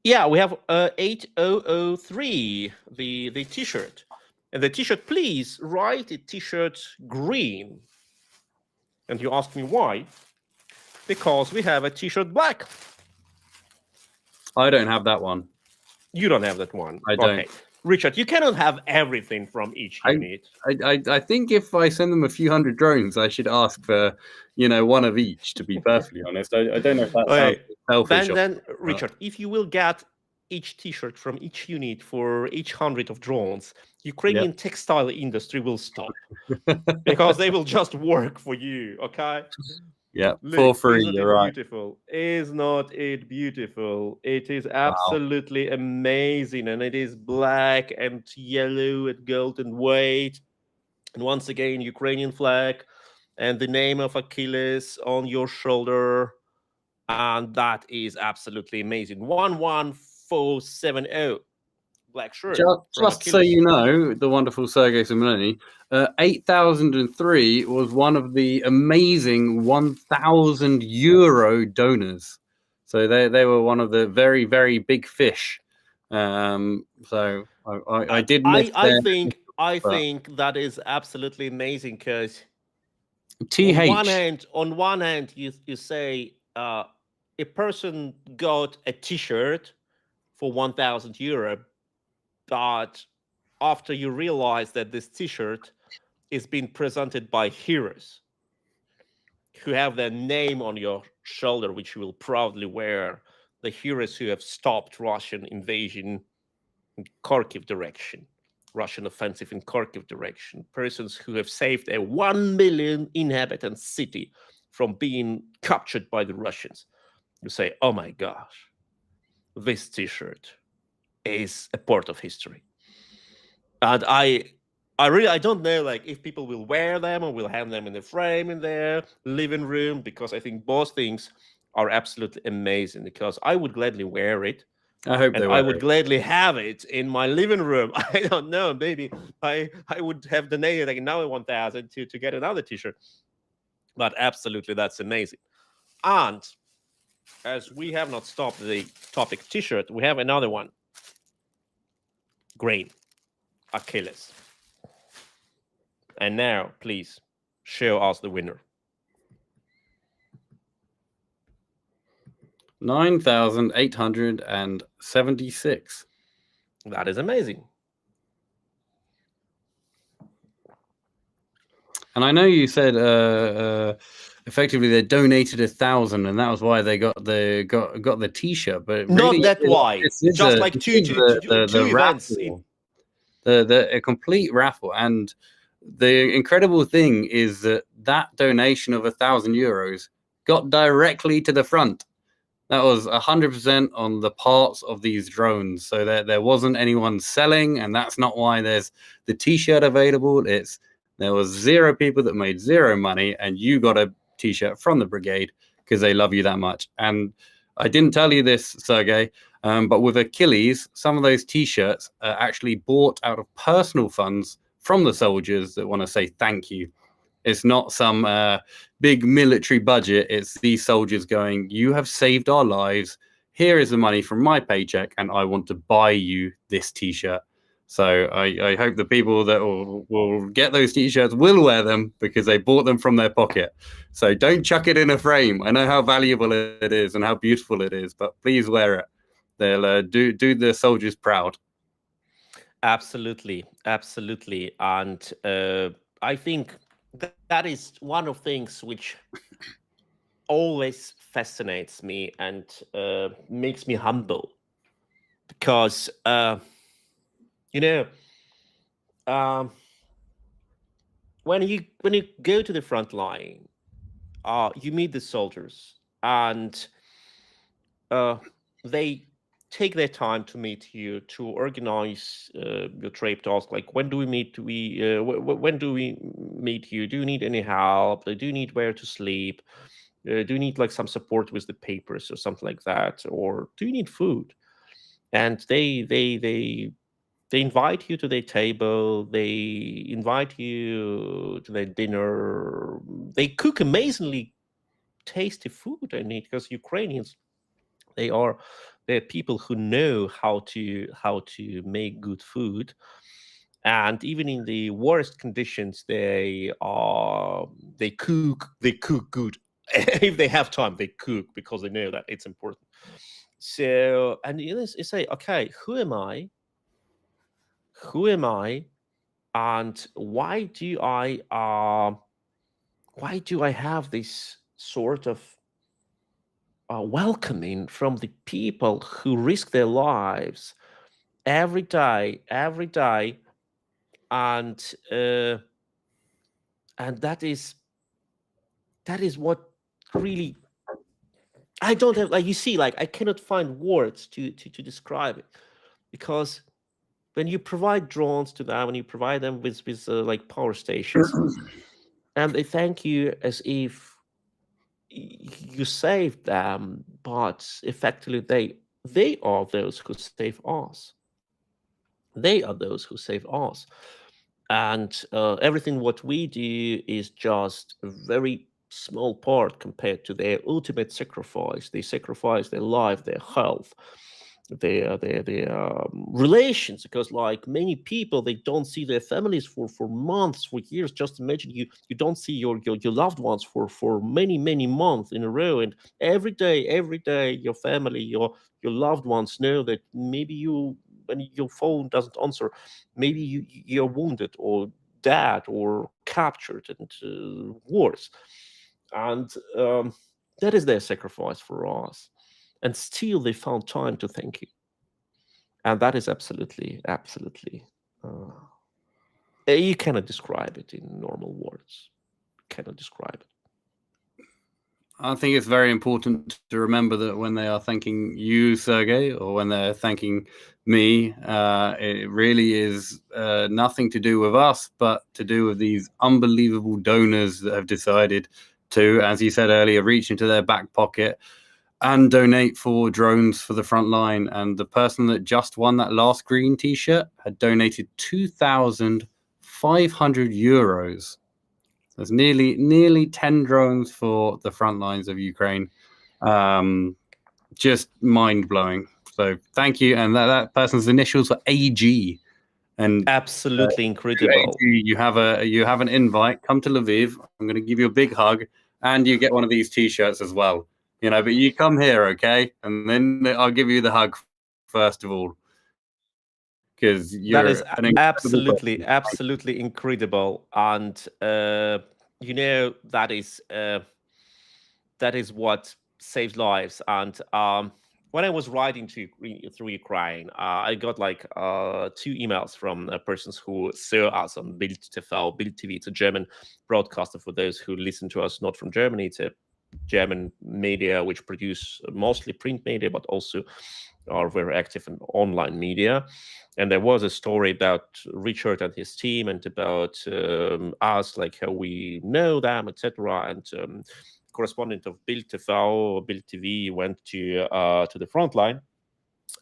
Yeah, we have 8003, the T-shirt. And the T-shirt, please write a T-shirt green. And you ask me why? Because we have a T-shirt black. I don't have that one. You don't have that one. I don't. Okay. Richard, you cannot have everything from each unit. I think if I send them a few hundred drones, I should ask for, one of each, to be perfectly honest. I don't know if that sounds selfish. Then, Richard, if you will get each T-shirt from each unit for each 100 of drones, Ukrainian textile industry will stop because they will just work for you, okay? Yeah, for free, you're right. Beautiful. Is not it beautiful? It is absolutely amazing, and it is black and yellow and gold and white. And once again, Ukrainian flag and the name of Achilles on your shoulder. And that is absolutely amazing. 11470. Black shirt. Just so you know, the wonderful Sergej Sumlenny, 8003 was one of the amazing 1,000 euro donors. So they were one of the very, very big fish. So I did miss I think that is absolutely amazing because on one hand you say a person got a T-shirt for 1,000 euro, but after you realize that this T-shirt is being presented by heroes who have their name on your shoulder, which you will proudly wear, the heroes who have stopped Russian invasion in Kharkiv direction, Russian offensive in Kharkiv direction, persons who have saved a 1 million inhabitant city from being captured by the Russians. You say, oh my gosh, this T-shirt is a part of history. And I don't know, like, if people will wear them or will have them in the frame in their living room, because I think both things are absolutely amazing, because I would gladly wear it. I would gladly have it in my living room. I don't know, maybe I would have donated like another 1,000 to get another T-shirt. But absolutely, that's amazing. And as we have not stopped the topic T-shirt, we have another one. Green. Achilles. And now, please, show us the winner. 9,876. That is amazing. And I know you said effectively they donated 1,000, and that was why they got the T-shirt. But really, Not that why. Just like two events. A complete raffle. And the incredible thing is that donation of €1,000 got directly to the front. That was 100% on the parts of these drones. So there wasn't anyone selling, and that's not why there's the T-shirt available. There was 0 people that made 0 money, and you got a T-shirt from the brigade because they love you that much. And I didn't tell you this, Sergej, but with Achilles, some of those T-shirts are actually bought out of personal funds from the soldiers that want to say thank you. It's not some big military budget. It's these soldiers going, you have saved our lives. Here is the money from my paycheck, and I want to buy you this T-shirt. So I hope the people that will get those T-shirts will wear them because they bought them from their pocket. So don't chuck it in a frame. I know how valuable it is and how beautiful it is, but please wear it. They'll do the soldiers proud. Absolutely. And I think that is one of things which always fascinates me and makes me humble, because when you go to the front line, you meet the soldiers, and they take their time to meet you, to organize your trip task. Like, when do we meet? When do we meet you? Do you need any help? Do you need where to sleep? Do you need like some support with the papers or something like that? Or do you need food? And they invite you to their table. They invite you to their dinner. They cook amazingly tasty food. I need, because Ukrainians, they're people who know how to make good food, and even in the worst conditions, they cook good. If they have time, they cook because they know that it's important. So, and you say, okay, who am I, and why do I have this sort of welcoming from the people who risk their lives every day, and that is what really, I don't have, like, you see, like, I cannot find words to describe it, because when you provide drones to them, when you provide them with like power stations, and they thank you as if you saved them, but effectively they are those who save us. They are those who save us. And everything what we do is just a very small part compared to their ultimate sacrifice. They sacrifice their life, their health, their relations, because, like, many people, they don't see their families for months, for years. Just imagine you don't see your loved ones for many months in a row, and every day your family, your loved ones know that maybe when your phone doesn't answer, maybe you're wounded or dead or captured, and worse. And that is their sacrifice for us, and still they found time to thank you. And that is absolutely you cannot describe it in normal words. Cannot describe it. I think it's very important to remember that when they are thanking you, Sergej, or when they're thanking me, it really is nothing to do with us, but to do with these unbelievable donors that have decided to, as you said earlier, reach into their back pocket and donate for drones for the front line. And the person that just won that last green T-shirt had donated €2,500. There's nearly 10 drones for the front lines of Ukraine. Just mind-blowing. So thank you. And that person's initials were AG. And absolutely incredible. AG, you have an invite. Come to Lviv. I'm going to give you a big hug, and you get one of these T-shirts as well. But you come here, okay? And then I'll give you the hug first of all. because That is absolutely absolutely incredible. And that is what saves lives. And when I was riding through Ukraine, I got like 2 emails from persons who saw us on Bild TV. Bild TV, it's a German broadcaster for those who listen to us not from Germany. It's a German media which produce mostly print media, but also are very active in online media. And there was a story about Richard and his team, and about us, like how we know them, etc. And correspondent of Bild TV went to the Frontline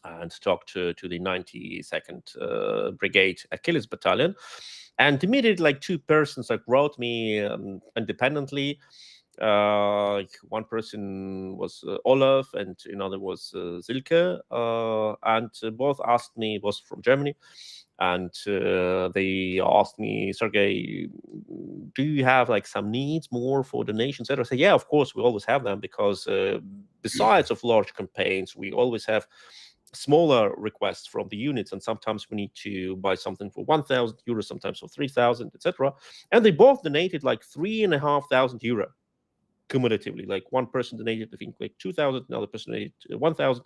and talked to the 92nd Brigade Achilles Battalion. And immediately, like 2 persons like wrote me independently. One person was Olaf, and another was Silke, and both asked me, was from Germany, and they asked me, Sergej, do you have like some needs more for donations? I say, yeah, of course, we always have them, because besides of large campaigns, we always have smaller requests from the units, and sometimes we need to buy something for 1,000 euros, sometimes for 3,000, etc. And they both donated like 3,500 euro cumulatively. Like one person donated, I think, like 2,000, another person donated 1,000,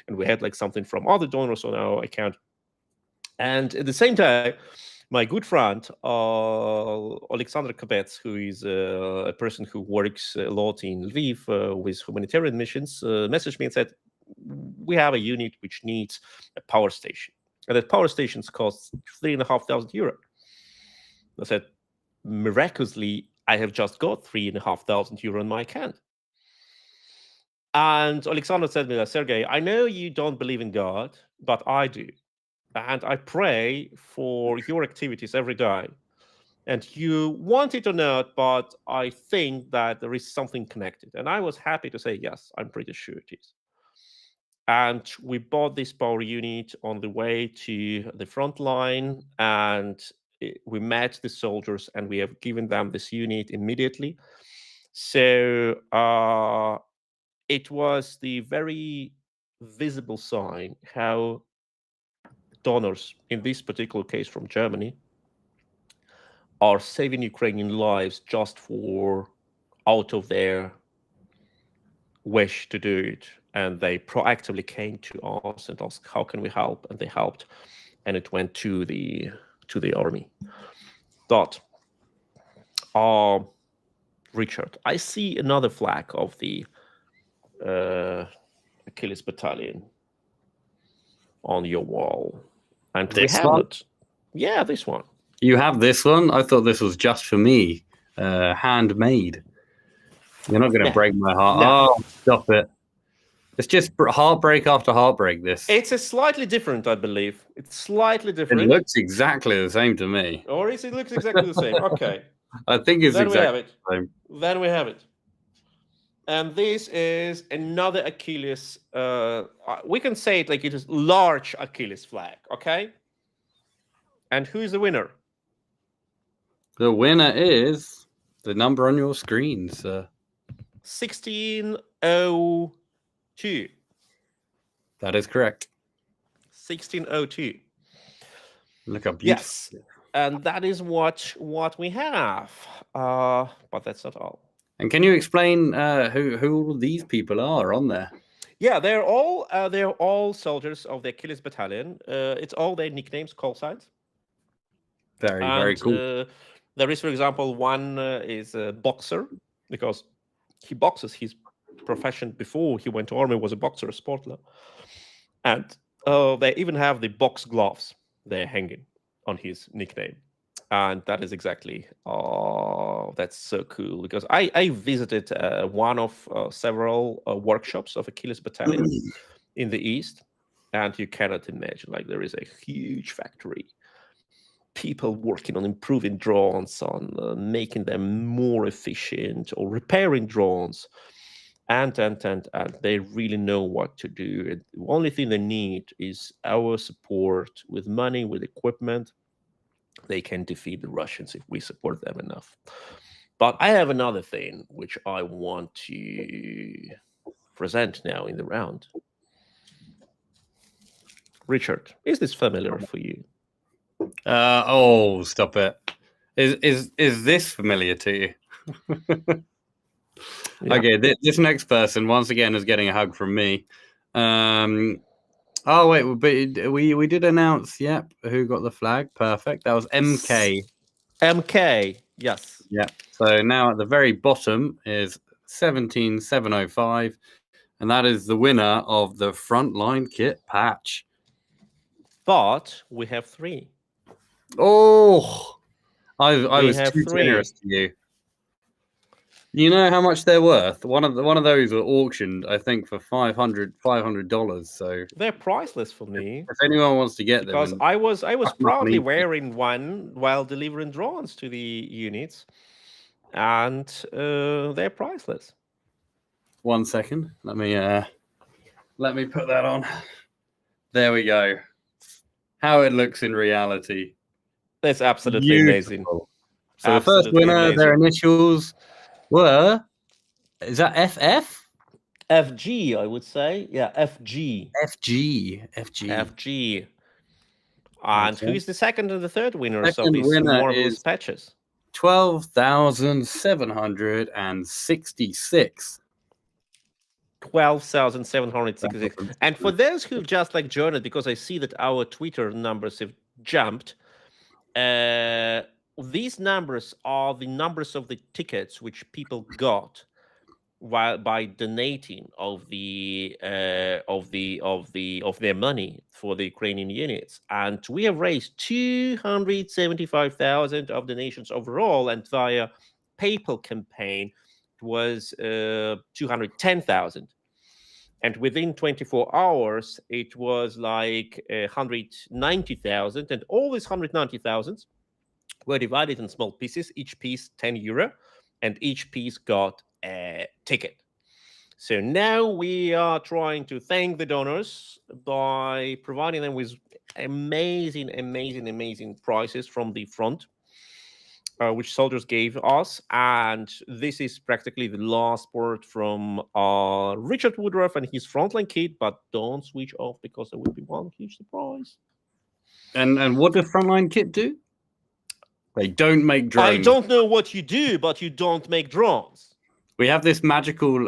and we had like something from other donors on our account. And at the same time, my good friend Alexander Kabets, who is a person who works a lot in Lviv with humanitarian missions, messaged me and said, we have a unit which needs a power station, and that power station costs 3,500 euro. I said, miraculously, I have just got 3,500 euro in my account. And Alexander said to me, Sergej, I know you don't believe in God, but I do. And I pray for your activities every day. And you want it or not, but I think that there is something connected. And I was happy to say, yes, I'm pretty sure it is. And we bought this power unit on the way to the front line, and we met the soldiers, and we have given them this unit immediately. So it was the very visible sign how donors, in this particular case from Germany, are saving Ukrainian lives just for out of their wish to do it. And they proactively came to us and asked, how can we help? And they helped, and it went to the army. But Richard, I see another flag of the Achilles Battalion on your wall, and This we have one? it. Yeah, this one. You have this one? I thought this was just for me. Handmade. You're not going to break my heart. No. Oh, stop it. It's just heartbreak after heartbreak, this. It's a slightly different, I believe. It's slightly different. It looks exactly the same to me. Or is it looks exactly the same? Okay. I think it's then exactly the same. Then we have it. And this is another Achilles. We can say it like it is large Achilles flag, okay? And who is the winner? The winner is the number on your screen, sir. 1602. That is correct. 1602. Look how beautiful. Yes, and that is what we have. But that's not all. And can you explain who these people are on there? Yeah, they're all soldiers of the Achilles Battalion. It's all their nicknames, call signs. Very cool. There is, for example, one is a boxer, because he boxes. His profession before he went to army was a boxer, a sportler. And they even have the box gloves they're hanging on his nickname. And that is exactly, that's so cool, because I visited one of several workshops of Achilles Battalion in the East, and you cannot imagine, like, there is a huge factory, people working on improving drones, on making them more efficient, or repairing drones, and they really know what to do. The only thing they need is our support with money, with equipment. They can defeat the Russians if we support them enough. But I have another thing which I want to present now in the round. Richard, is this familiar for you? Oh, stop it. Is this familiar to you? Yeah. Okay, this next person once again is getting a hug from me. Oh wait, but we did announce. Yep, who got the flag? Perfect. That was MK. MK, yes. Yeah. So now at the very bottom is 17705, and that is the winner of the Frontline kit patch. But we have 3. Oh, I was have too 3. generous to you. You know how much they're worth? One of those were auctioned, I think, for $500. So they're priceless for me. If anyone wants to get them, because I was proudly wearing one while delivering drones to the units, and they're priceless. 1 second, let me put that on. There we go. How it looks in reality. That's absolutely amazing. So the first winner, their initials were, is that FF? FG, I would say. Yeah, FG. FG. And who's the second and the third winners Second of these marvelous patches? 12,766. 12,766. And for those who've just joined, because I see that our Twitter numbers have jumped, these numbers are the numbers of the tickets which people got by donating of their money for the Ukrainian units. And we have raised 275,000 of donations overall, and via PayPal campaign it was 210,000. And within 24 hours, it was 190,000. And all these 190,000 were divided in small pieces, each piece €10, and each piece got a ticket. So now we are trying to thank the donors by providing them with amazing prizes from the front, which soldiers gave us. And this is practically the last word from Richard Woodruff and his Frontline kit, but don't switch off because there will be one huge surprise. And what does Frontline kit do? They don't make drones. I don't know what you do, but you don't make drones. We have this magical,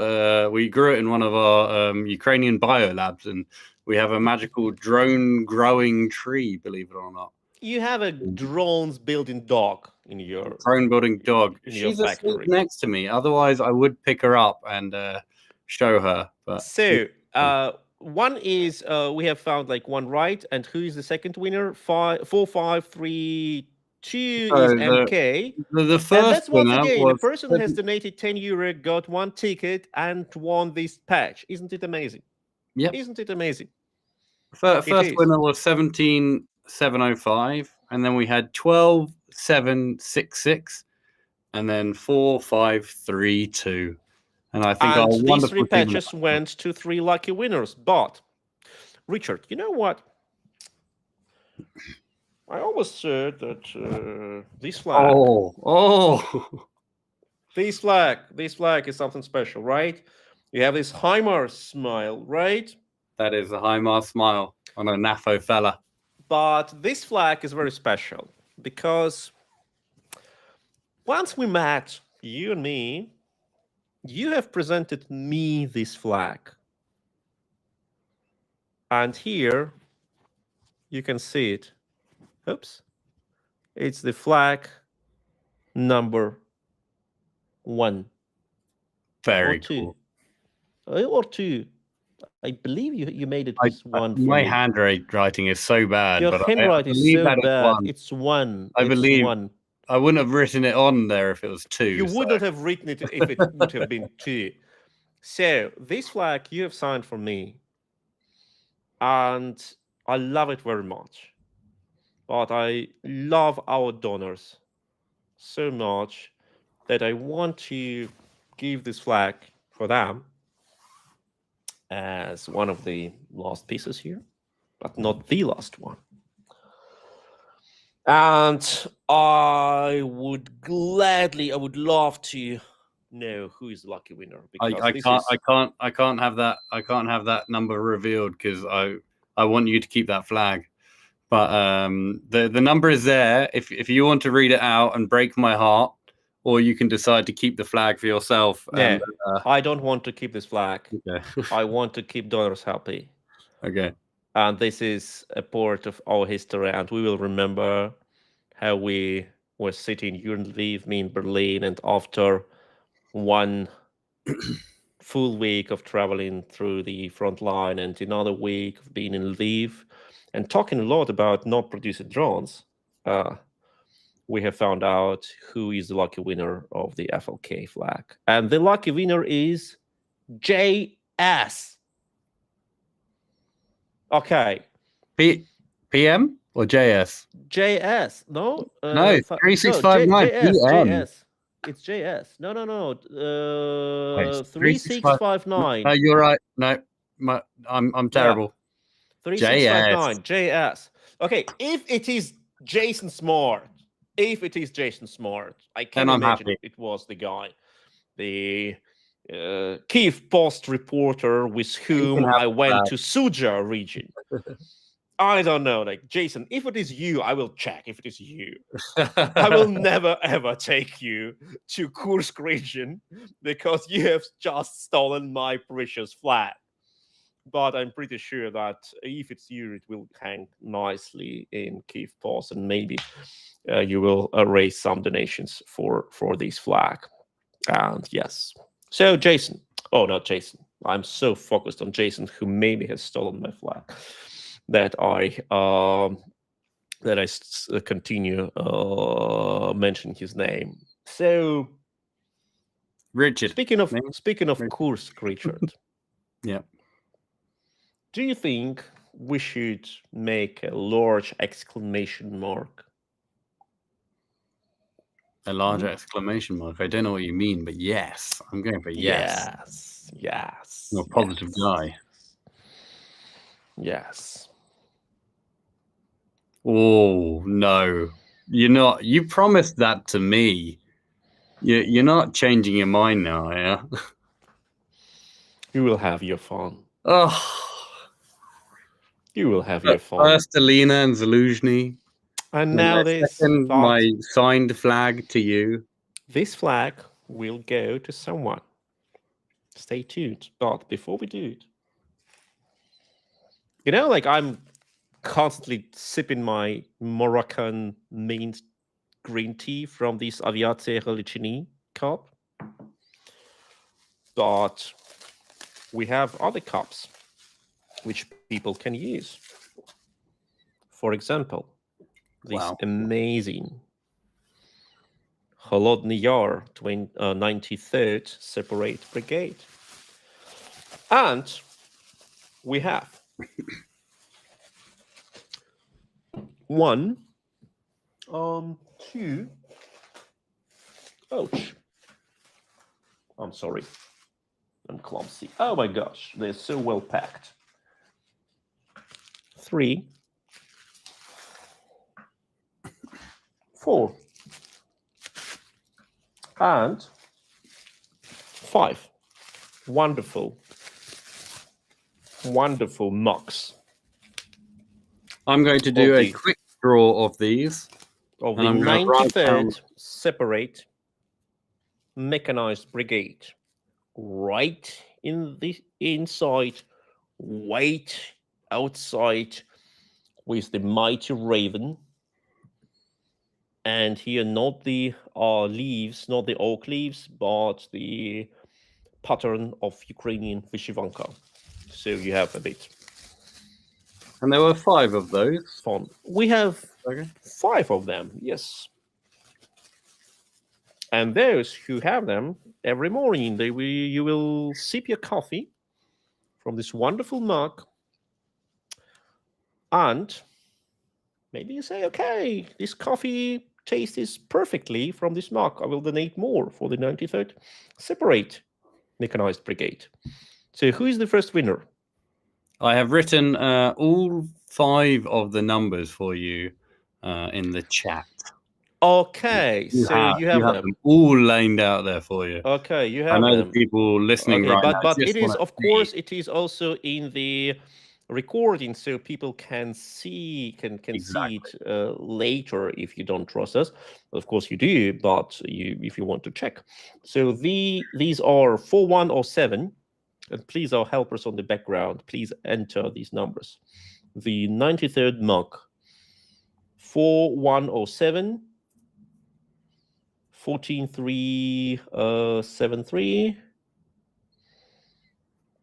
we grew it in one of our Ukrainian biolabs, and we have a magical drone growing tree, believe it or not. You have a drones building dog in your drone building dog. She's asleep next to me. Otherwise, I would pick her up and show her. But so one is we have found one right, and who is the second winner? 4532 is MK. The first and that's once winner again was the person has donated €10, got one ticket, and won this patch. Isn't it amazing? Yeah. Isn't it amazing? First winner was 17,705, and then we had 12,766, and then 4,532. And I think these 3 patches went to 3 lucky winners. But Richard, you know what? I always said that this flag. This flag is something special, right? You have this HIMARS smile, right? That is a HIMARS smile on a NAFO fella. But this flag is very special because once we met, you and me, you have presented me this flag. And here you can see it. Oops. It's the flag number 1. Very cool. Or 2. I believe you made it with 1. My handwriting is so bad. Your handwriting is so bad. It's 1. I believe 1. I wouldn't have written it on there if it was 2. You wouldn't have written it if it would have been 2. So this flag you have signed for me, and I love it very much. But I love our donors so much that I want to give this flag for them as one of the last pieces here, but not the last one. And I would love to know who is the lucky winner. I can't have that number revealed because I want you to keep that flag. But the number is there if you want to read it out and break my heart, or you can decide to keep the flag for yourself. Yeah, and, I don't want to keep this flag. Okay. I want to keep donors happy. Okay. And this is a part of our history, and we will remember how we were sitting, you and Lviv, me in Berlin, and after one full week of traveling through the front line and another week of being in Lviv and talking a lot about not producing drones, we have found out who is the lucky winner of the FLK flag. And the lucky winner is JS. Okay. PM or JS? JS. No. No, 3659 no, PM. JS. It's JS. No. 3659. 3659. No, you're right. No, I'm terrible. Yeah. 3659. JS. Okay, if it is Jason Smart, I can imagine it was the guy, the Kiev Post reporter with whom I went to Suja region. I don't know, like, Jason, if it is you, I will check if it is you. I will never, ever take you to Kursk region because you have just stolen my precious flag. But I'm pretty sure that if it's you, it will hang nicely in Kiev Post, and maybe you will raise some donations for this flag. And yes. So Jason, not Jason. I'm so focused on Jason, who maybe has stolen my flag, that I continue mentioning his name. So, Richard. Speaking of Kursk, Richard. Yeah. Do you think we should make a large exclamation mark? A large exclamation mark. I don't know what you mean, but yes, I'm going for yes. Yes. I'm a positive guy. Yes. Oh no, you're not. You promised that to me. You're not changing your mind now, yeah? You will have your fun. Oh. You will have your fun. First, Alina and Zaluzhny. And now this. Second, my signed flag to you. This flag will go to someone. Stay tuned. But before we do it, like, I'm constantly sipping my Moroccan mint green tea from this Aviația Rădăcini cup. But we have other cups which people can use. For example, this amazing Holodny Yar 93rd Separate Brigade. And we have 1, 2. Ouch. I'm sorry. I'm clumsy. Oh my gosh, they're so well packed. 3, 4, and 5. Wonderful mugs. I'm going to do a quick draw of these. Of the 93rd Separate Mechanized Brigade. Right in the inside, white outside, with the mighty Raven. And here, not the leaves, not the oak leaves, but the pattern of Ukrainian Vyshyvanka. So you have a bit. And there were 5 of those. Fun. We have 5 of them, yes. And those who have them, every morning you will sip your coffee from this wonderful mug. And maybe you say, okay, this coffee tastes perfectly from this mug. I will donate more for the 93rd Separate Mechanized Brigade. So who is the first winner? I have written all 5 of the numbers for you in the chat. Okay, you have them all laid out there for you. Okay, you have them. I know the people listening right now. But it is, of course, it is also in the recording so people can see see it later if you don't trust us. Of course you do, but if you want to check. So these are 4107, and please, our helpers on the background, please enter these numbers. The 93rd mug, 4107, 14373,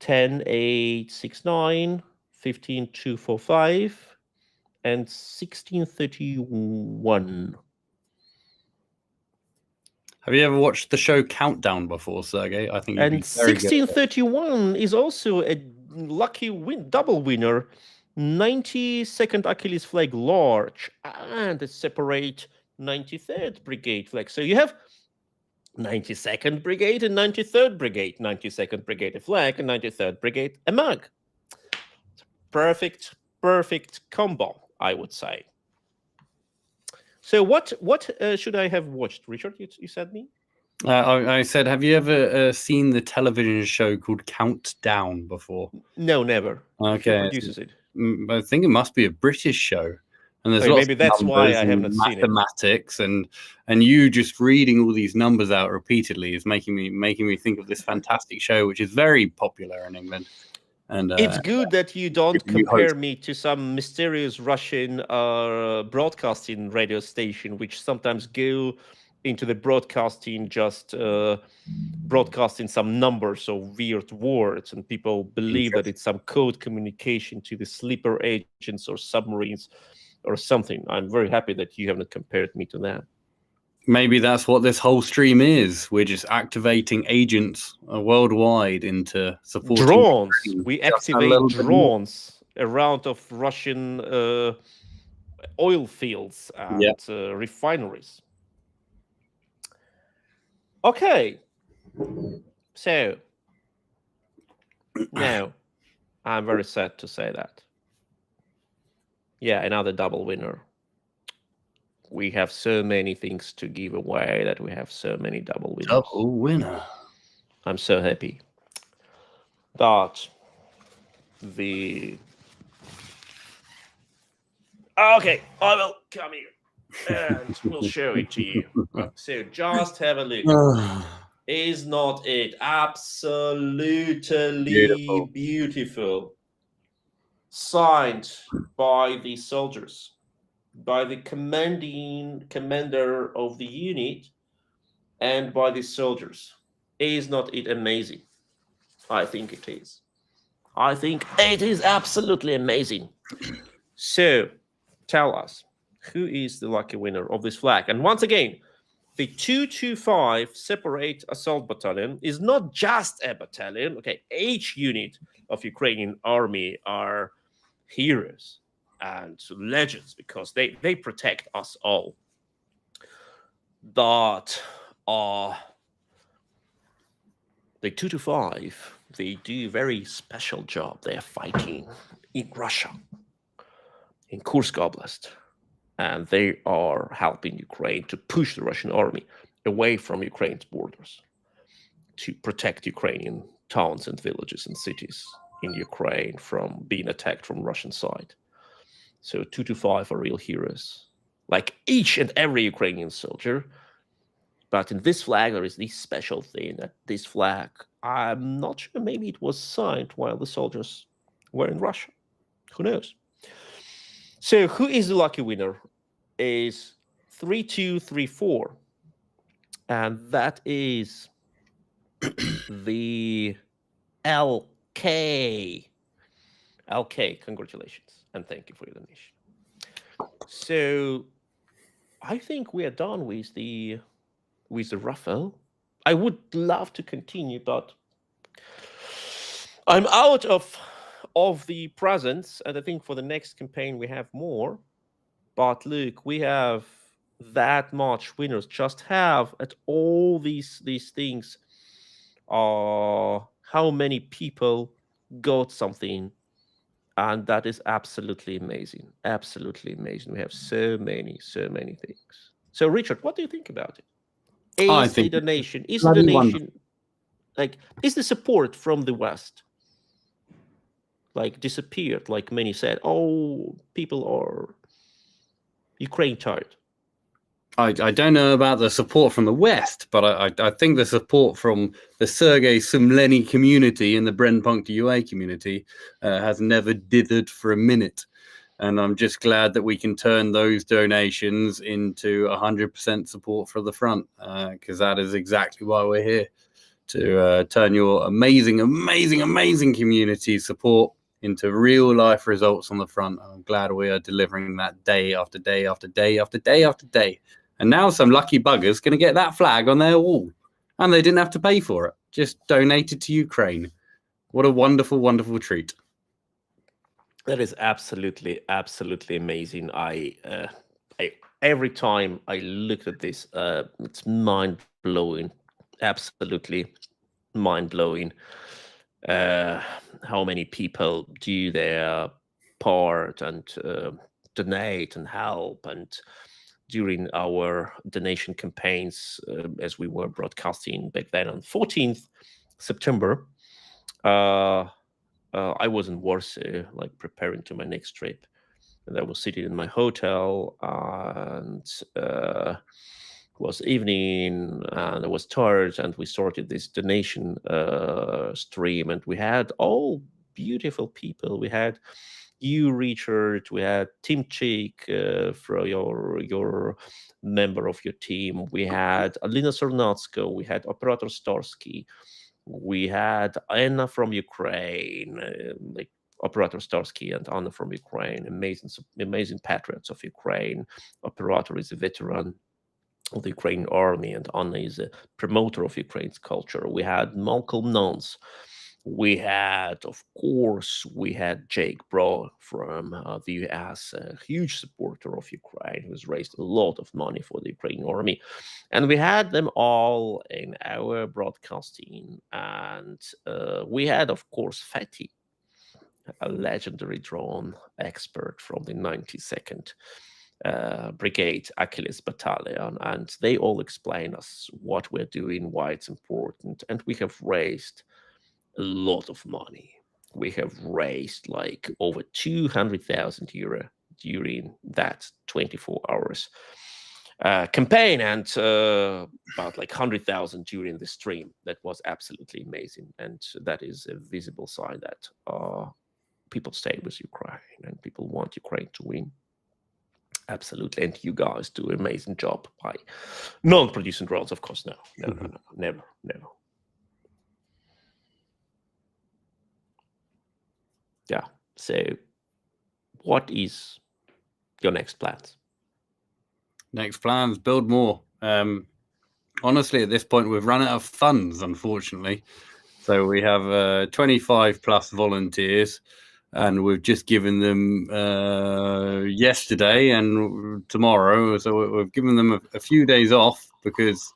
10869, 15245, and 1631. Have you ever watched the show Countdown before, Sergey? I think you'd And be very good at it. 1631 is also a lucky double winner. 92nd Achilles flag large and a separate 93rd Brigade flag. So you have 92nd Brigade and 93rd Brigade. 92nd Brigade a flag and 93rd Brigade a mug. Perfect combo, I would say. So what should I have watched, Richard? You said me? I said, have you ever seen the television show called Countdown before? No, never. Okay. Who produces it? I think it must be a British show. And there's lots maybe that's of why numbers I and haven't seen it. mathematics, and you just reading all these numbers out repeatedly is making me think of this fantastic show, which is very popular in England. And it's good that you don't compare me to some mysterious Russian broadcasting radio station, which sometimes go into the broadcasting, just broadcasting some numbers or weird words, and people believe that it's some code communication to the sleeper agents or submarines or something. I'm very happy that you haven't compared me to that. Maybe that's what this whole stream is. We're just activating agents worldwide into supporting drones. We activate drones around of Russian oil fields and refineries. Okay, so now I'm very sad to say that. Yeah, another double winner. We have so many things to give away that we have so many double winners. Double winner. I'm so happy. But the... Okay, I will come here and we'll show it to you. So just have a look. Is not it absolutely beautiful? Signed by the soldiers, by the commander of the unit, and by the soldiers. Is not it amazing? I think it is. I think it is absolutely amazing. So tell us, who is the lucky winner of this flag? And once again, the 225 Separate Assault Battalion is not just a battalion. Okay, each unit of Ukrainian army are heroes and legends because they protect us all. But the 225, they do a very special job. They are fighting in Russia, in Kursk Oblast, and they are helping Ukraine to push the Russian army away from Ukraine's borders, to protect Ukrainian towns and villages and cities in Ukraine from being attacked from Russian side. So 225 are real heroes, like each and every Ukrainian soldier. But in this flag, there is this special thing that this flag, I'm not sure, maybe it was signed while the soldiers were in Russia. Who knows? So who is the lucky winner? Is 3234. And that is the LK. LK, congratulations. And thank you for your donation. So I think we are done with the raffle. I would love to continue, but I'm out of the presents, and I think for the next campaign we have more. But look, we have that much winners. Just have at all these things. How many people got something? And that is absolutely amazing. Absolutely amazing. We have so many things. So Richard, what do you think about it? Is the donation, like, is the support from the West like disappeared. Like many said, oh, people are Ukraine tired. I don't know about the support from the West, but I think the support from the Sergej Sumlenny community and the Brennpunkt UA community has never dithered for a minute. And I'm just glad that we can turn those donations into 100% support for the front, because that is exactly why we're here, to turn your amazing, amazing, amazing community support into real life results on the front. I'm glad we are delivering that day after day after day after day after day. And now some lucky bugger's going to get that flag on their wall. And they didn't have to pay for it. Just donated to Ukraine. What a wonderful, wonderful treat. That is absolutely, absolutely amazing. I every time I look at this, it's mind-blowing. Absolutely mind-blowing. How many people do their part and donate and help. And during our donation campaigns, as we were broadcasting back then on 14th September, I was in Warsaw, like preparing to my next trip. And I was sitting in my hotel, and it was evening, and I was tired, and we started this donation stream, and we had all beautiful people. We had you, Richard. We had Tim Chick, for your member of your team. We had Alina Sornatsko. We had Operator Starsky. We had Anna from Ukraine, like Operator Starsky and Anna from Ukraine, amazing patriots of Ukraine. Operator is a veteran of the Ukrainian army, and Anna is a promoter of Ukraine's culture. We had Malcolm Nance. We had, of course, we had Jake Bro from the US, a huge supporter of Ukraine, who's raised a lot of money for the Ukrainian army. And we had them all in our broadcasting. And we had, of course, Fatty, a legendary drone expert from the 92nd Brigade Achilles Battalion. And they all explain us what we're doing, why it's important. And we have raised a lot of money. We have raised like over 200,000 euro during that 24 hours campaign, and about like 100,000 during the stream. That was absolutely amazing, and that is a visible sign that people stay with Ukraine and people want Ukraine to win. Absolutely, and you guys do an amazing job by non-producing drones, of course. No, never. Yeah. So, what is your next plans? Next plans, build more. Honestly, at this point, we've run out of funds, unfortunately. So we have 25 plus volunteers, and we've just given them yesterday and tomorrow. So we've given them a few days off because,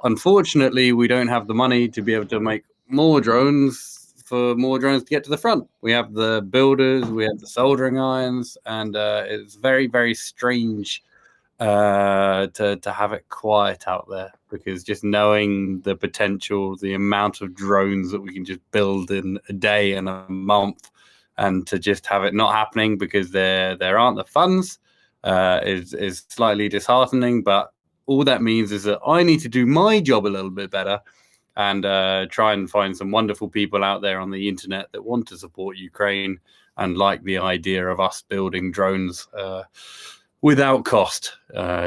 unfortunately, we don't have the money to be able to make more drones, for more drones to get to the front. We have the builders, we have the soldering irons, and it's very, very strange to have it quiet out there, because just knowing the potential, the amount of drones that we can just build in a day and a month, and to just have it not happening because there aren't the funds is slightly disheartening. But all that means is that I need to do my job a little bit better and try and find some wonderful people out there on the internet that want to support Ukraine and like the idea of us building drones without cost,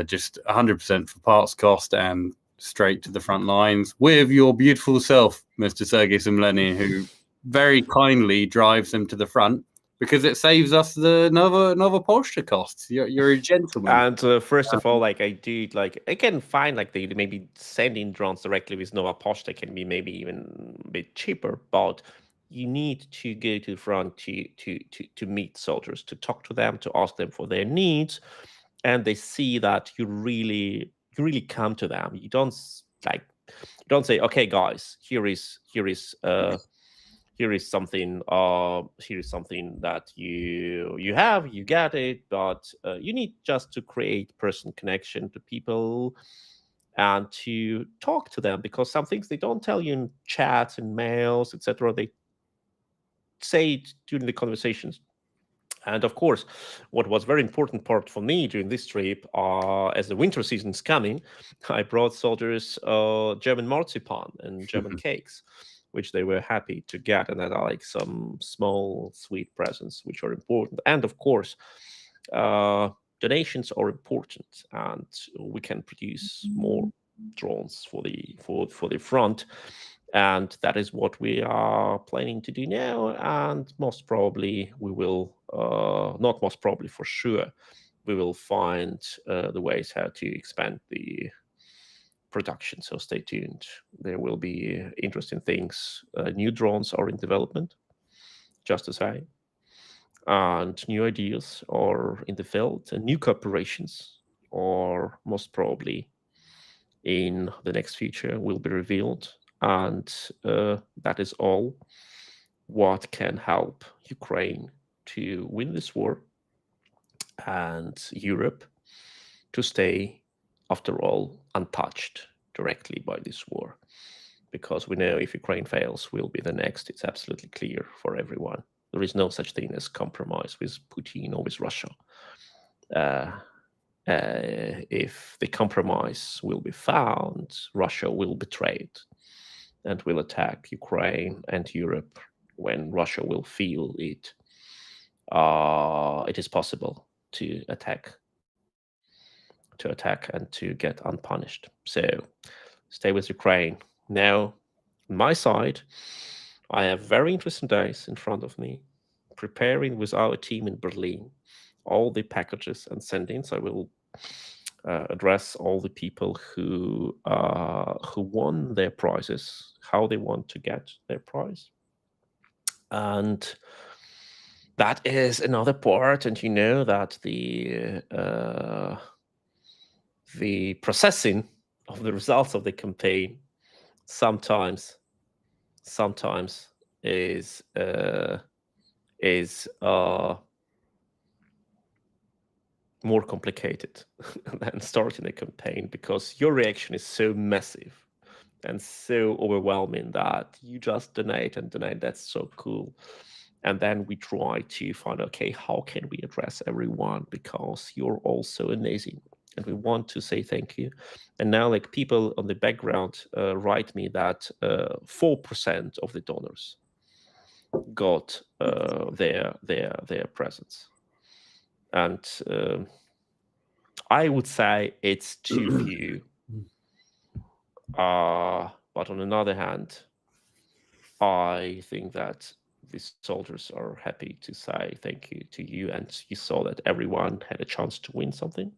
just 100% for parts cost and straight to the front lines with your beautiful self, Mr. Sergej Sumlenny, who very kindly drives them to the front because it saves us the Nova Polska costs. You're a gentleman. And first of all, like I can find like they maybe sending drones directly with Nova Polska can be maybe even a bit cheaper, but you need to go to the front to meet soldiers, to talk to them, to ask them for their needs, and they see that you really come to them. You don't say, okay, guys, here is something that you have, you get it, but you need just to create person connection to people and to talk to them, because some things they don't tell you in chats and mails, etc. say it during the conversations. And of course, what was very important part for me during this trip, as the winter season is coming, I brought soldiers German marzipan and German cakes, which they were happy to get, and that are like some small sweet presents, which are important. And of course, donations are important, and we can produce more drones for the front. And that is what we are planning to do now. And most probably we will, not most probably, for sure, we will find the ways how to expand the production. So stay tuned. There will be interesting things. New drones are in development, just to say. And new ideas are in the field, and new corporations are most probably in the next future will be revealed. And that is all what can help Ukraine to win this war and Europe to stay, after all, untouched directly by this war. Because we know if Ukraine fails, we'll be the next. It's absolutely clear for everyone. There is no such thing as compromise with Putin or with Russia. If the compromise will be found, Russia will betray it and will attack Ukraine and Europe when Russia will feel it. It is possible to attack and to get unpunished. So stay with Ukraine. Now, on my side, I have very interesting days in front of me, preparing with our team in Berlin all the packages and sendings. I will address all the people who won their prizes, how they want to get their prize. And that is another part. And you know that the processing of the results of the campaign sometimes is more complicated than starting a campaign, because your reaction is so massive and so overwhelming that you just donate and donate. That's so cool. And then we try to find, okay, how can we address everyone, because you're all so amazing and we want to say thank you. And now, like, people on the background write me that 4% of the donors got their presents. And I would say it's too few. But on another hand, I think that the soldiers are happy to say thank you to you. And you saw that everyone had a chance to win something.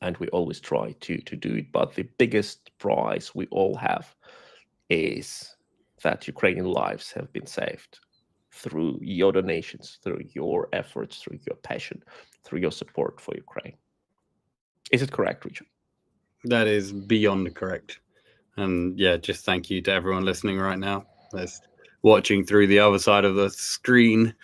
And we always try to do it. But the biggest prize we all have is that Ukrainian lives have been saved through your donations, through your efforts, through your passion, through your support for Ukraine. Is it correct, Richard? That is beyond correct. And yeah, just thank you to everyone listening right now, that's watching through the other side of the screen,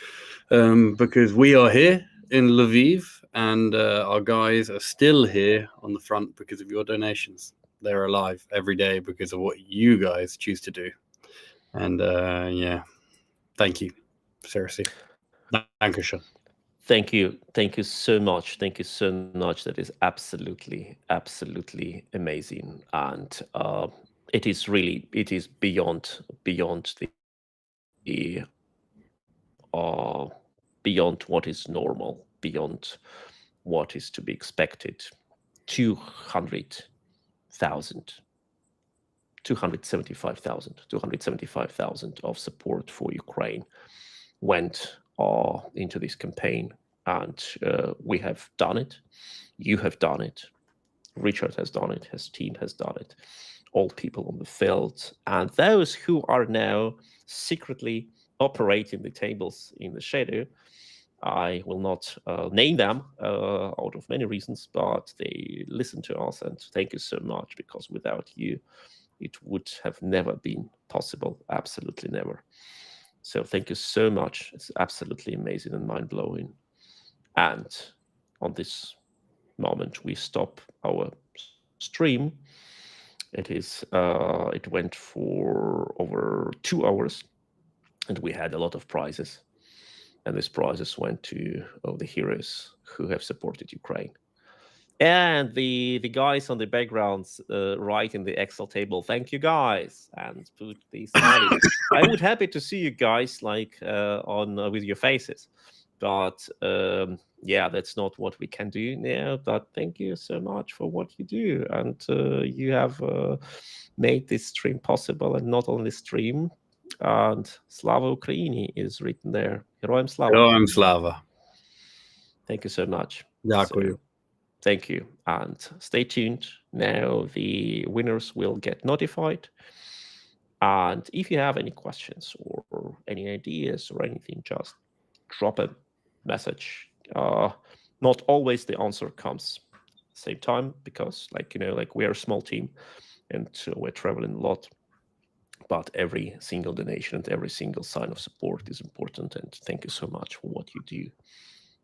because we are here in Lviv, and our guys are still here on the front because of your donations. They're alive every day because of what you guys choose to do. And yeah, thank you. Seriously. Dankeschön. Thank you so much. Thank you so much. That is absolutely amazing. And it is beyond beyond what is normal, beyond what is to be expected. 275,000 of support for Ukraine went into this campaign, and we have done it. You have done it. Richard has done it. His team has done it. All people on the field, and those who are now secretly operating the tables in the shadow. I will not name them out of many reasons, but they listen to us, and thank you so much, because without you, it would have never been possible. Absolutely never. So thank you so much. It's absolutely amazing and mind-blowing. And on this moment, we stop our stream. It went for over 2 hours. and we had a lot of prizes. And these prizes went to the heroes who have supported Ukraine. And the guys on the backgrounds write in the Excel table, "Thank you guys," and put these smileys. I would happy to see you guys like on with your faces, but yeah, that's not what we can do now. But thank you so much for what you do, and you have made this stream possible, and not only stream. And Slava Ukraini is written there. Heroям Slava. Heroям Slava. Thank you so much. Дякую. So, thank you, and stay tuned. Now the winners will get notified. And if you have any questions or any ideas or anything, just drop a message. Not always the answer comes at the same time, because like we're a small team and we're traveling a lot. But every single donation and every single sign of support is important. And thank you so much for what you do,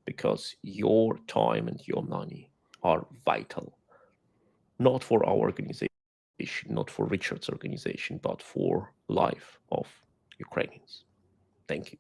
because your time and your money are vital, not for our organization, not for Richard's organization, but for life of Ukrainians. Thank you.